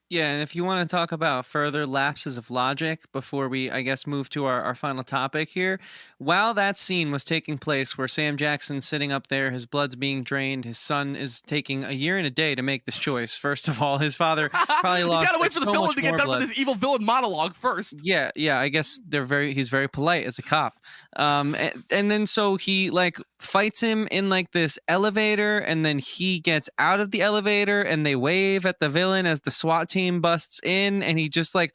Yeah, and if you want to talk about further lapses of logic before we, I guess, move to our final topic here, while that scene was taking place where Sam Jackson's sitting up there, his blood's being drained, his son is taking a year and a day to make this choice. First of all, his father probably lost You gotta wait for the villain to get done with this evil villain monologue first. Yeah, I guess he's very polite as a cop. And then so he like fights him in like this elevator, and then he gets out of the elevator and they wave at the villain as the SWAT team busts in, and he just like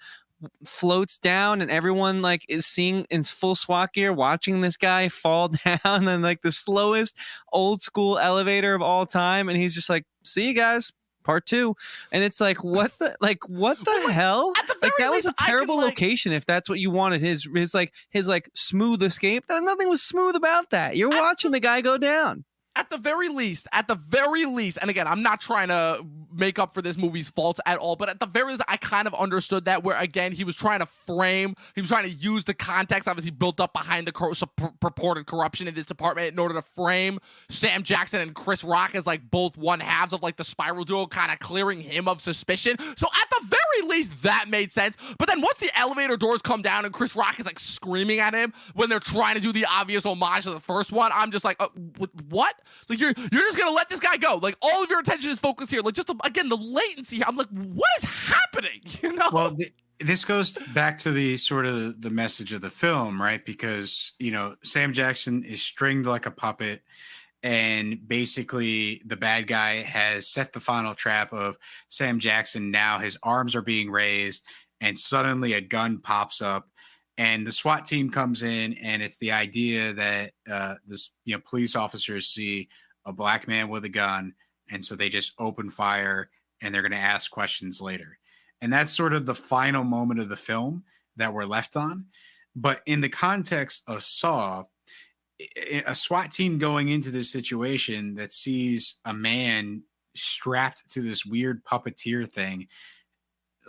floats down, and everyone like is seeing in full SWAT gear watching this guy fall down in like the slowest old school elevator of all time, and he's just like, see you guys, part 2. And it's like, what the hell? Like that was a terrible location if that's what you wanted. His smooth escape. Nothing was smooth about that. You're watching the guy go down. At the very least, and again, I'm not trying to make up for this movie's faults at all, but at the very least, I kind of understood that, where, again, he was trying to use the context, obviously, built up behind the purported corruption in this department in order to frame Sam Jackson and Chris Rock as, like, both one halves of, like, the spiral duo, kind of clearing him of suspicion. So at the very least, that made sense. But then once the elevator doors come down and Chris Rock is, like, screaming at him when they're trying to do the obvious homage to the first one, I'm just like, what? Like, you're just gonna let this guy go? Like, all of your attention is focused here. Like, just the latency here. I'm like, what is happening? You know? Well, this goes back to the sort of the message of the film, right? Because, you know, Sam Jackson is stringed like a puppet, and basically the bad guy has set the final trap of Sam Jackson. Now his arms are being raised, and suddenly a gun pops up. And the SWAT team comes in, and it's the idea that police officers see a black man with a gun, and so they just open fire, and they're going to ask questions later. And that's sort of the final moment of the film that we're left on. But in the context of Saw, a SWAT team going into this situation that sees a man strapped to this weird puppeteer thing,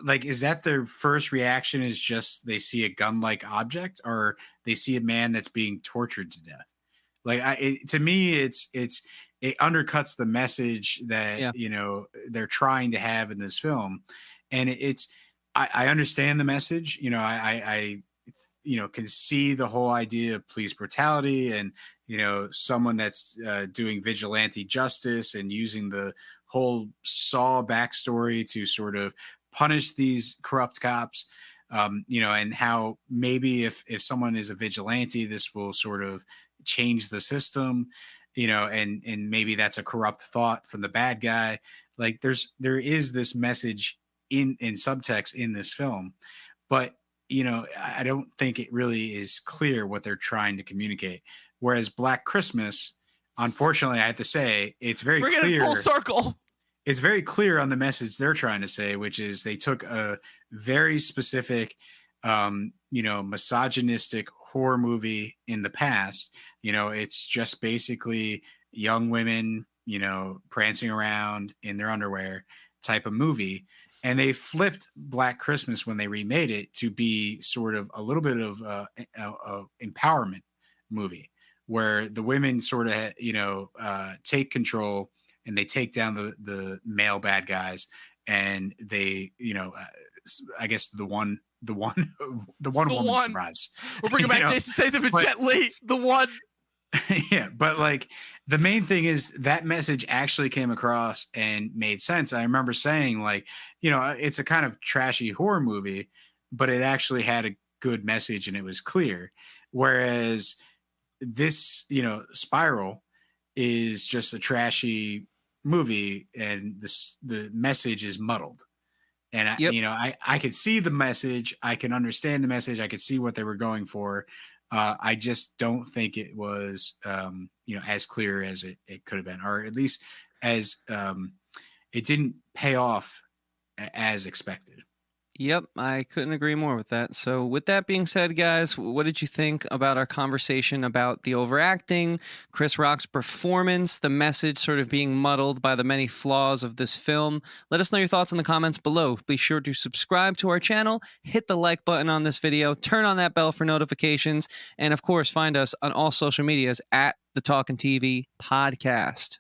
like, is that their first reaction, is just they see a gun-like object, or they see a man that's being tortured to death? Like, to me, it's it undercuts the message that Yeah. they're trying to have in this film. And I understand the message. I can see the whole idea of police brutality and someone that's doing vigilante justice and using the whole Saw backstory to sort of punish these corrupt cops. And how maybe if someone is a vigilante, this will sort of change the system, and maybe that's a corrupt thought from the bad guy. Like there is this message in subtext in this film, but I don't think it really is clear what they're trying to communicate. Whereas Black Christmas, unfortunately, I have to say, it's very Bring clear. it in full circle. It's very clear on the message they're trying to say, which is they took a very specific, misogynistic horror movie in the past. It's just basically young women, prancing around in their underwear type of movie. And they flipped Black Christmas when they remade it to be sort of a little bit of a empowerment movie where the women sort of, take control and they take down the male bad guys, and they, I guess the one woman survives. We're bringing back Jason Statham and Jet Li, the one. Yeah, but like the main thing is that message actually came across and made sense. I remember saying like, it's a kind of trashy horror movie, but it actually had a good message and it was clear. Whereas this, Spiral is just a trashy movie and the message is muddled. And I could see the message, I can understand the message, I could see what they were going for. I just don't think it was, as clear as it could have been, or at least as it didn't pay off as expected. Yep, I couldn't agree more with that. So with that being said, guys, what did you think about our conversation about the overacting, Chris Rock's performance, the message sort of being muddled by the many flaws of this film? Let us know your thoughts in the comments below. Be sure to subscribe to our channel, hit the like button on this video, turn on that bell for notifications, and of course, find us on all social medias at the Talkin TV Podcast.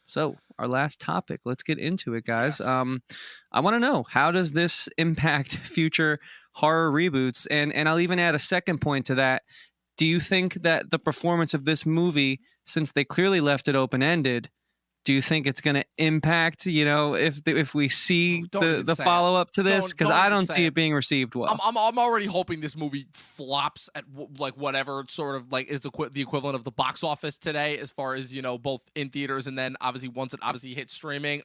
So, our last topic. Let's get into it, guys. Yes. I want to know, how does this impact future horror reboots? And I'll even add a second point to that. Do you think that the performance of this movie, since they clearly left it open-ended, do you think it's going to impact, if we see the follow-up to this? Because I don't see it being received well. I'm already hoping this movie flops at like whatever sort of like is the equivalent of the box office today, as far as, both in theaters and then obviously once it obviously hits streaming.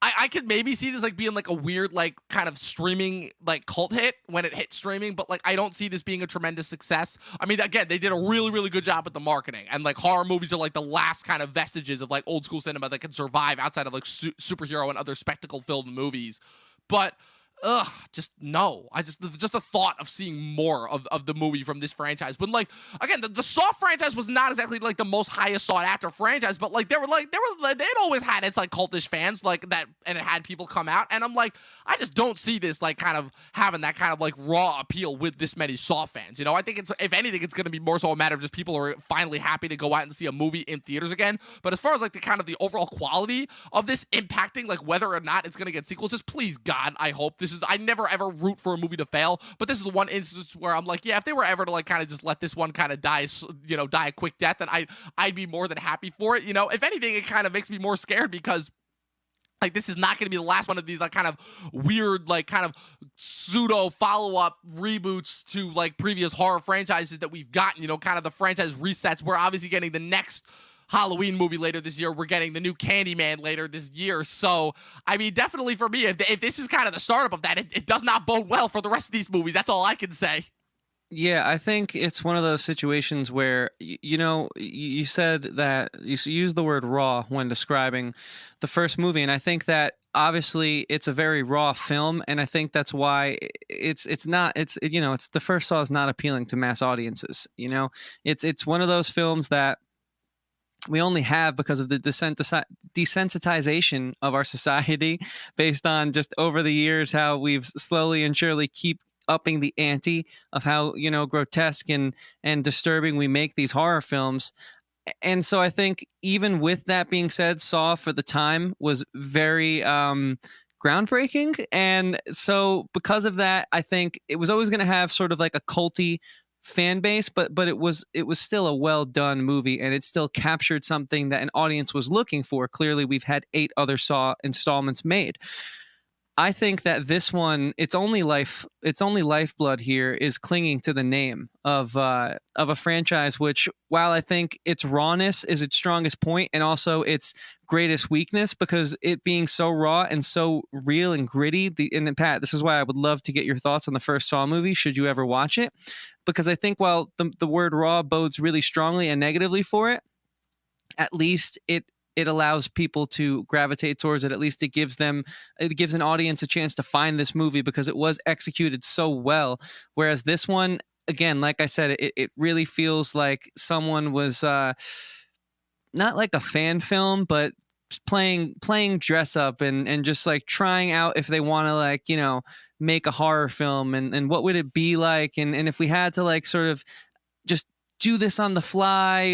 I could maybe see this like being like a weird like kind of streaming like cult hit when it hits streaming, but like I don't see this being a tremendous success. I mean, again, they did a really, really good job with the marketing, and like horror movies are like the last kind of vestiges of like old school cinema that can survive outside of like superhero and other spectacle filled movies. But just no. Just the thought of seeing more of the movie from this franchise. When like again, the Saw franchise was not exactly like the most highest sought after franchise, but like they'd always had its like cultish fans like that, and it had people come out. And I'm like, I just don't see this like kind of having that kind of like raw appeal with this many Saw fans. I think it's, if anything, it's going to be more so a matter of just people are finally happy to go out and see a movie in theaters again. But as far as like the kind of the overall quality of this impacting like whether or not it's going to get sequels, just please God, I hope this is. I never ever root for a movie to fail, but this is the one instance where I'm like, yeah, if they were ever to like kind of just let this one kind of die a quick death, then I'd be more than happy for it. If anything, it kind of makes me more scared because like this is not going to be the last one of these like kind of weird like kind of pseudo follow-up reboots to like previous horror franchises that we've gotten. Kind of the franchise resets. We're obviously getting the next Halloween movie later this year. We're getting the new Candyman later this year. So, I mean, definitely for me, if this is kind of the startup of that, it does not bode well for the rest of these movies. That's all I can say. Yeah, I think it's one of those situations where, you said that you used the word raw when describing the first movie. And I think that obviously it's a very raw film. And I think that's why it's the first Saw is not appealing to mass audiences. It's one of those films that we only have because of the desensitization of our society based on just over the years how we've slowly and surely keep upping the ante of how grotesque and disturbing we make these horror films. And so I think even with that being said, Saw for the time was very groundbreaking. And so because of that, I think it was always going to have sort of like a culty fan base, but it was still a well done movie, and it still captured something that an audience was looking for. Clearly, we've had 8 other Saw installments made. I think that this one, its only lifeblood here is clinging to the name of a franchise, which, while I think its rawness is its strongest point and also its greatest weakness, because it being so raw and so real and gritty. And Pat, this is why I would love to get your thoughts on the first Saw movie, should you ever watch it, because I think while the word raw bodes really strongly and negatively for it, at least it allows people to gravitate towards it. At least it gives an audience a chance to find this movie because it was executed so well. Whereas this one, again, like I said, it really feels like someone was not like a fan film, but playing dress up and just like trying out if they want to, like, make a horror film and what would it be like, and if we had to like sort of just do this on the fly,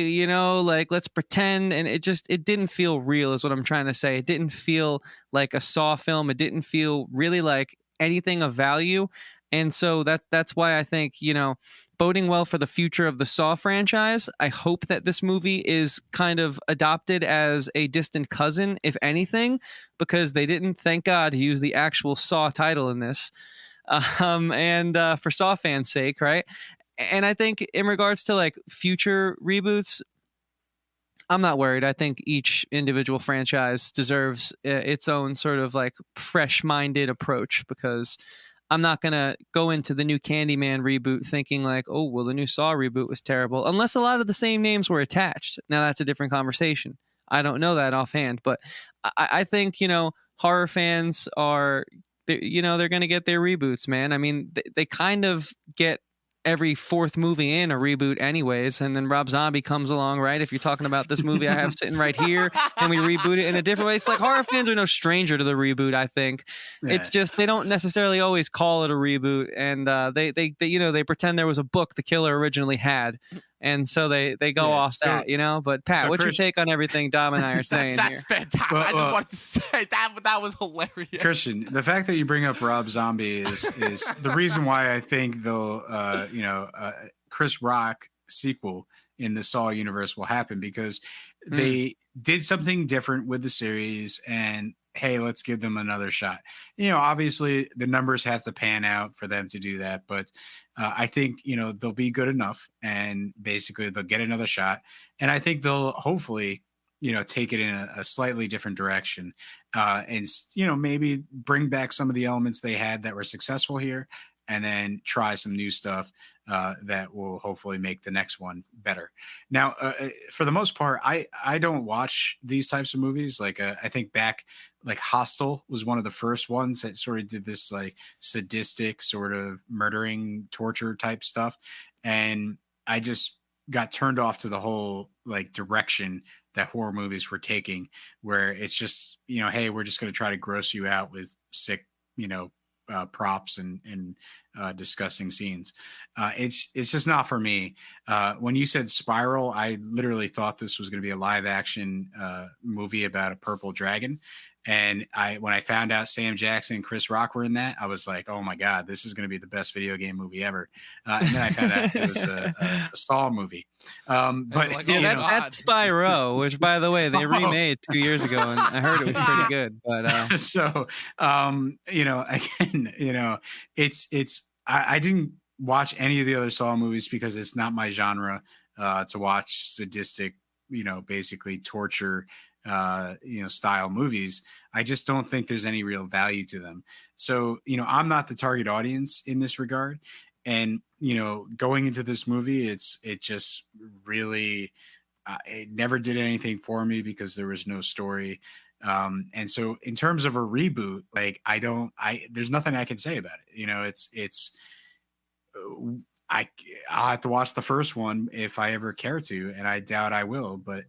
like let's pretend. And it didn't feel real is what I'm trying to say. It didn't feel like a Saw film. It didn't feel really like anything of value. And so that's why I think, boding well for the future of the Saw franchise. I hope that this movie is kind of adopted as a distant cousin, if anything, because they didn't, thank God, use the actual Saw title in this. And for Saw fans' sake, right? And I think in regards to like future reboots, I'm not worried. I think each individual franchise deserves its own sort of like fresh-minded approach, because I'm not going to go into the new Candyman reboot thinking like, oh, well, the new Saw reboot was terrible, unless a lot of the same names were attached. Now, that's a different conversation. I don't know that offhand, but I think, horror fans are, they're going to get their reboots, man. I mean, they kind of get every 4th movie in a reboot anyways, and then Rob Zombie comes along, right? If you're talking about this movie I have sitting right here, and we reboot it in a different way. It's like horror fans are no stranger to the reboot, I think. Yeah. It's just they don't necessarily always call it a reboot, and they pretend there was a book the killer originally had, and so they go off that, But Pat, what's your take on everything Dom and I are saying that's here? Fantastic. I just wanted to say that was hilarious. Christian, the fact that you bring up Rob Zombie is the reason why I think they'll Chris Rock sequel in the Saw universe will happen, because they did something different with the series, and hey, let's give them another shot. Obviously the numbers have to pan out for them to do that, but I think, they'll be good enough, and basically they'll get another shot. And I think they'll hopefully, take it in a slightly different direction, and, maybe bring back some of the elements they had that were successful here, and then try some new stuff that will hopefully make the next one better. Now, for the most part, I don't watch these types of movies. Like I think back, like Hostel was one of the first ones that sort of did this like sadistic sort of murdering, torture type stuff. And I just got turned off to the whole like direction that horror movies were taking, where it's just, hey, we're just going to try to gross you out with sick, props and disgusting scenes. It's just not for me. When you said Spiral, I literally thought this was going to be a live action movie about a purple dragon. And when I found out Sam Jackson and Chris Rock were in that, I was like, oh my God, this is going to be the best video game movie ever. And then I found out it was a Saw movie. But like, that's Spyro, which, by the way, they remade 2 years ago, and I heard it was pretty good. But so, again, I didn't watch any of the other Saw movies because it's not my genre to watch sadistic, basically torture, style movies. I just don't think there's any real value to them. So, I'm not the target audience in this regard. And, going into this movie, it just really, it never did anything for me because there was no story. And so in terms of a reboot, like there's nothing I can say about it. I'll have to watch the first one if I ever care to, and I doubt I will, but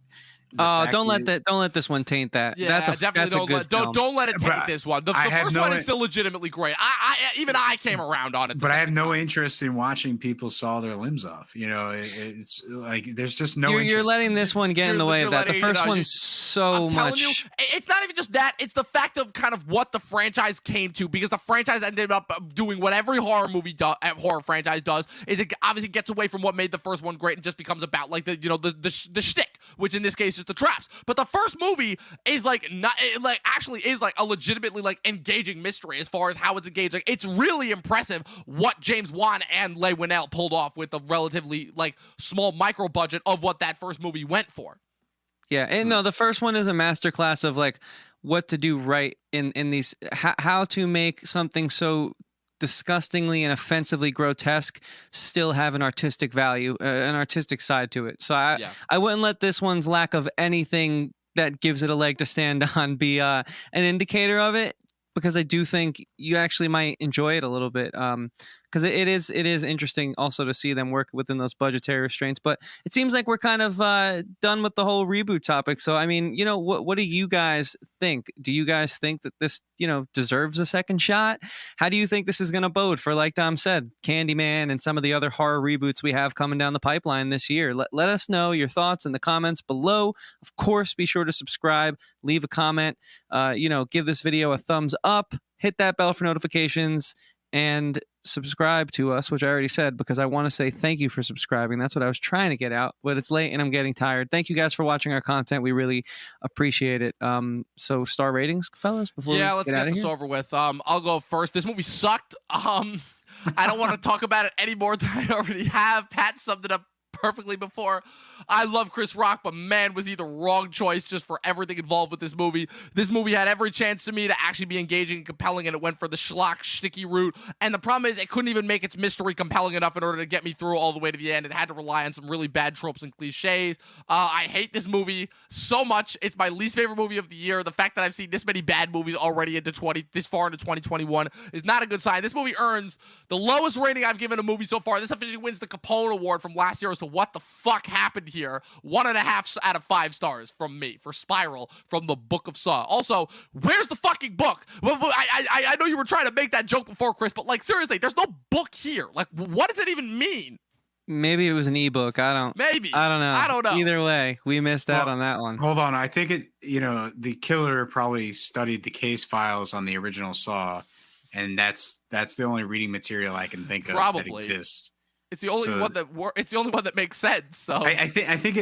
Oh, don't let this one taint that. Yeah, definitely don't let it taint But this one. The first one is still legitimately great. Even I came around on it. But I have no interest in watching people saw their limbs off. You know, it's like there's just no interest. You're letting this one get in the way of that. The first one's so much. I'm telling you, it's not even just that. It's the fact of kind of what the franchise came to, because the franchise ended up doing what every horror franchise does. Is it obviously gets away from what made the first one great and just becomes about like the shtick, which in this case is the traps. But the first movie is actually a legitimately like engaging mystery as far as how it's engaged. Like, it's really impressive what James Wan and Leigh Whannell pulled off with a relatively like small micro budget of what that first movie went for. Yeah, and no, the first one is a masterclass of like what to do right in these, how to make something so disgustingly and offensively grotesque still have an artistic value, an artistic side to it. So I wouldn't let this one's lack of anything that gives it a leg to stand on be an indicator of it, because I do think you actually might enjoy it a little bit. Because it is interesting also to see them work within those budgetary restraints. But it seems like we're kind of done with the whole reboot topic. So, I mean, what do you guys think? Do you guys think that this, deserves a second shot? How do you think this is going to bode for, like Dom said, Candyman and some of the other horror reboots we have coming down the pipeline this year? Let us know your thoughts in the comments below. Of course, be sure to subscribe, leave a comment, give this video a thumbs up, hit that bell for notifications, and subscribe to us, which I already said, because I want to say thank you for subscribing. That's what I was trying to get out, but it's late and I'm getting tired. Thank you guys for watching our content. We really appreciate it. So star ratings, fellas, before let's get this over with. I'll go first. This movie sucked. I don't want to talk about it any more than I already have. Pat summed it up perfectly before. I love Chris Rock, but man, was he the wrong choice just for everything involved with this movie. This movie had every chance to me to actually be engaging and compelling, and it went for the schlock, shticky route. And the problem is, it couldn't even make its mystery compelling enough in order to get me through all the way to the end. It had to rely on some really bad tropes and cliches. I hate this movie so much. It's my least favorite movie of the year. The fact that I've seen this many bad movies already this far into 2021 is not a good sign. This movie earns the lowest rating I've given a movie so far. This officially wins the Capone Award from last year as to what the fuck happened here. 1.5 out of 5 stars from me for Spiral from the Book of Saw. Also, where's the fucking book? Well, I know you were trying to make that joke before, Chris, but like seriously, there's no book here. Like, what does it even mean? Maybe it was an ebook. I don't know. Either way, we missed out on that one. Hold on. I think the killer probably studied the case files on the original Saw, and that's the only reading material I can think of that exists. It's the only one that makes sense. So I think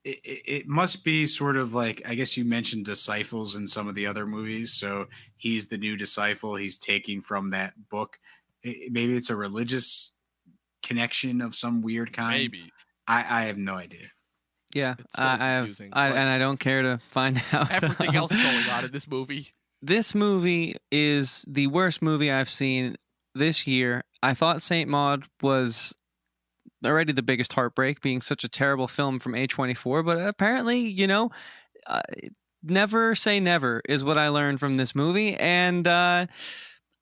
it must be sort of like, I guess you mentioned disciples in some of the other movies. So he's the new disciple. He's taking from that book. Maybe it's a religious connection of some weird kind. Maybe. I have no idea. Yeah, I don't care to find out. Everything else going on in this movie. This movie is the worst movie I've seen this year. I thought Saint Maud was already the biggest heartbreak, being such a terrible film from A24, but apparently, never say never is what I learned from this movie, and I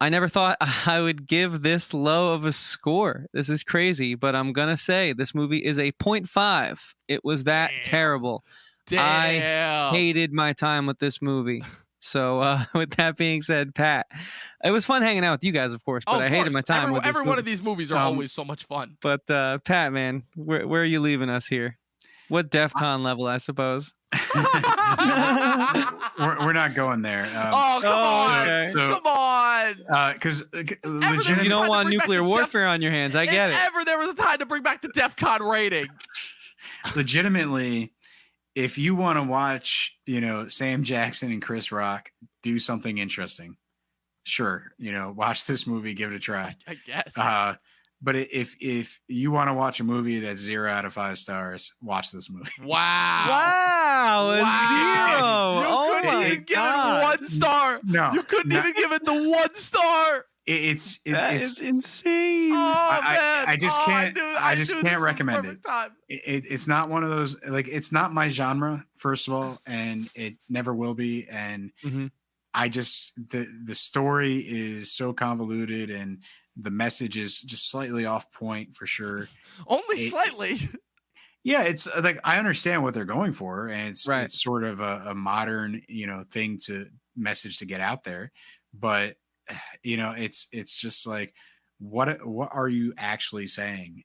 never thought I would give this low of a score. This is crazy, but I'm gonna say this movie is a 0.5. It was that terrible. I hated my time with this movie. So with that being said, Pat, it was fun hanging out with you guys, of course, but I hated my time with this every one of these movies are always so much fun. But Pat, man, where are you leaving us here? What DEF CON level, I suppose? we're not going there. Come on. Come on. Because you don't want nuclear warfare on your hands. I get it. If ever there was a time to bring back the DEF CON rating. Legitimately, if you want to watch, Sam Jackson and Chris Rock do something interesting, sure, watch this movie, give it a try. I guess. But if you want to watch a movie that's 0 out of 5 stars, watch this movie. Wow. You couldn't even give it 1 star. No. You couldn't even give it the 1 star. It's insane. Oh, man. I just can't recommend it. It's not one of those, like, it's not my genre, first of all, and it never will be. And I just, the story is so convoluted, and the message is just slightly off point for sure. Only slightly. Yeah, it's like I understand what they're going for, and Right. it's sort of a modern, thing to message to get out there. But it's just like what are you actually saying?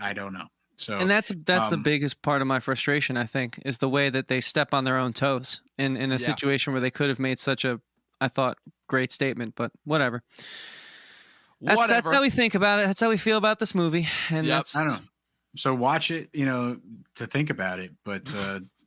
I don't know. And So that's the um biggest part of my frustration, I think, is the way that they step on their own toes in a Yeah. situation where they could have made such a, I thought, great statement, but whatever. That's Whatever. how we think about it. That's how we feel about this movie. And Yep. that's I don't know. So watch it, to think about it, but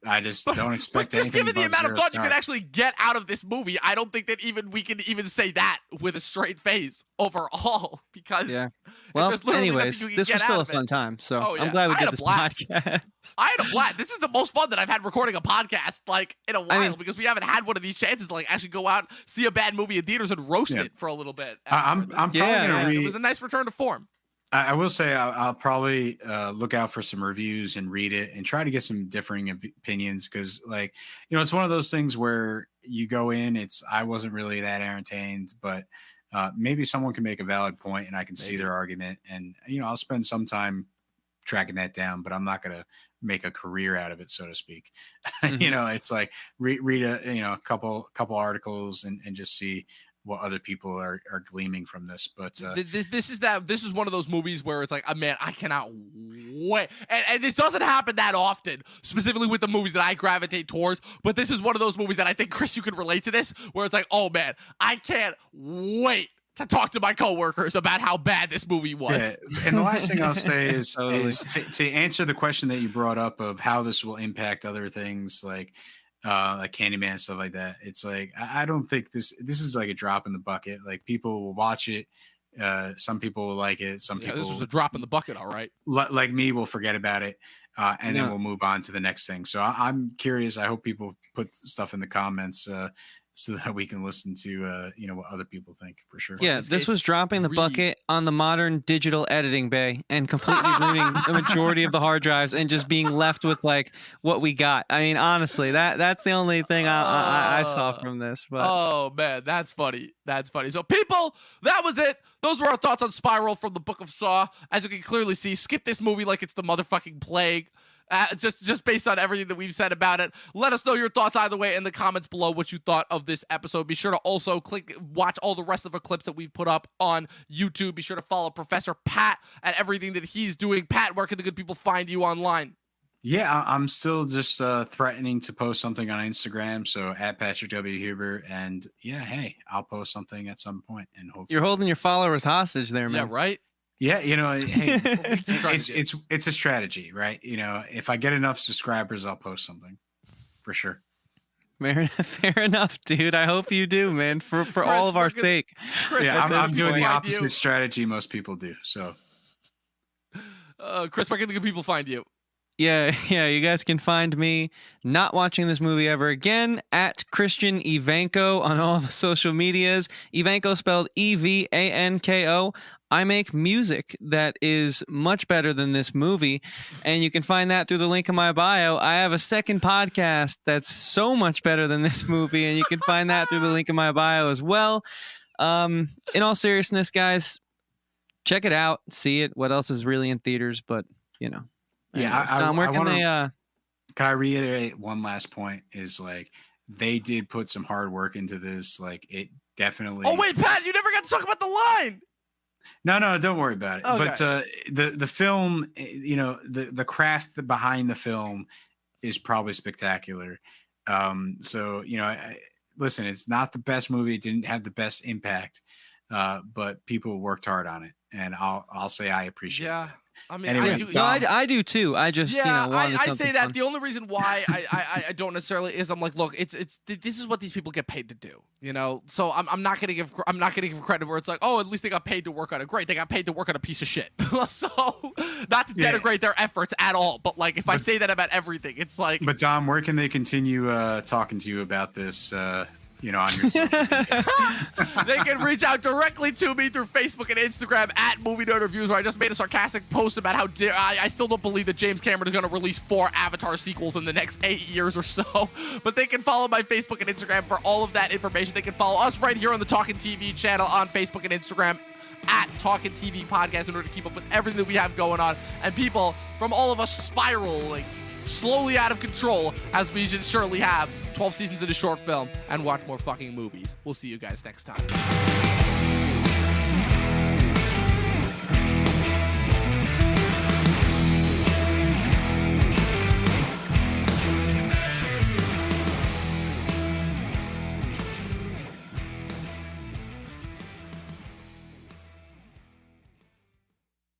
I just don't expect But just anything given the above amount of 0 thought you stars. can actually get out of this movie, I don't think that we can even say that with a straight face overall. Because yeah. Well, there's literally nothing anyways, you can this get was still out a of it. fun time. So Oh, yeah. I'm glad we I had did a this blast. podcast. I had a blast. This is the most fun that I've had recording a podcast like in a while mean- because we haven't had one of these chances to like actually go out, see a bad movie in theaters, and roast Yeah. it for a little bit. I'm probably Yeah, gonna yeah. read. It was a nice return to form. I will say I'll probably look out for some reviews and read it and try to get some differing opinions because, like, it's one of those things where you go in, I wasn't really that entertained, but maybe someone can make a valid point and I can see their argument, and I'll spend some time tracking that down, but I'm not gonna make a career out of it, so to speak. Mhm. It's like read a couple articles and just see what other people are gleaming from this. But This is one of those movies where it's like, man, I cannot wait. And this doesn't happen that often, specifically with the movies that I gravitate towards. But this is one of those movies that I think, Chris, you can relate to this, where it's like, oh man, I can't wait to talk to my coworkers about how bad this movie was. yeah, and the last thing I'll say is, Totally. is to answer the question that you brought up of how this will impact other things like Candyman and stuff like that. It's like I don't think this is like a drop in the bucket. Like people will watch it. Some people will like it. Some people, This was a drop in the bucket, all right. like me, will forget about it, and then Yeah. we'll move on to the next thing. So I'm curious. I hope people put stuff in the comments so that we can listen to what other people think for sure. Yeah, this this case, was dropping the read. bucket on the modern digital editing bay and completely ruining the majority of the hard drives and just being left with like what we got. I mean, honestly, that's the only thing I saw from this. But Oh man, that's funny. That's funny. So people, that was it. Those were our thoughts on Spiral from the Book of Saw. As you can clearly see, skip this movie like it's the motherfucking plague. Just based on everything that we've said about it. Let us know your thoughts either way in the comments below what you thought of this episode. Be sure to also watch all the rest of the clips that we've put up on YouTube. Be sure to follow Professor Pat and everything that he's doing. Pat, where can the good people find you online? Yeah, I'm still just threatening to post something on Instagram. So at Patrick W. Huber, and yeah, hey, I'll post something at some point, and hopefully you're holding your followers hostage there, man. Yeah, right? Yeah, hey, We keep trying to do. it's a strategy, right? If I get enough subscribers, I'll post something for sure. Fair enough, dude. I hope you do, man, for all of our sake. Chris, Yeah, where I'm can the doing people the find opposite you? strategy most people do. So Chris, where can the good people find you? Yeah, you guys can find me not watching this movie ever again at Christian Evanko on all the social medias. Evanko spelled Evanko. I make music that is much better than this movie, and you can find that through the link in my bio. I have a second podcast that's so much better than this movie, and you can find that through the link in my bio as well. In all seriousness, guys, check it out, see it. What else is really in theaters? But yeah, anyways, Tom, where can they? Can I reiterate one last point? Is like they did put some hard work into this. Like it definitely. Oh wait, Pat, you never got to talk about the line. No, don't worry about it. Okay. But the film, the craft behind the film is probably spectacular. So listen, it's not the best movie. It didn't have the best impact, but people worked hard on it, and I'll say I appreciate it. Yeah. I mean, Anyway, I do. No, I do too. I just wanted I something say that fun. the only reason why I don't necessarily is I'm like, look, this is what these people get paid to do, So I'm not gonna give credit where it's like, oh, at least they got paid to work on it. Great, they got paid to work on a piece of shit. So not to denigrate their efforts at all, but like if I say that about everything, it's like. But Dom, where can they continue talking to you about this? On your social media? They can reach out directly to me through Facebook and Instagram at Movie Nerd Reviews, where I just made a sarcastic post about how I still don't believe that James Cameron is going to release 4 Avatar sequels in the next 8 years or so. But they can follow my Facebook and Instagram for all of that information. They can follow us right here on the Talkin TV channel on Facebook and Instagram at Talkin TV Podcast in order to keep up with everything that we have going on. And people, from all of us spiraling slowly out of control, as we should surely have 12 seasons in a short film, and watch more fucking movies. We'll see you guys next time.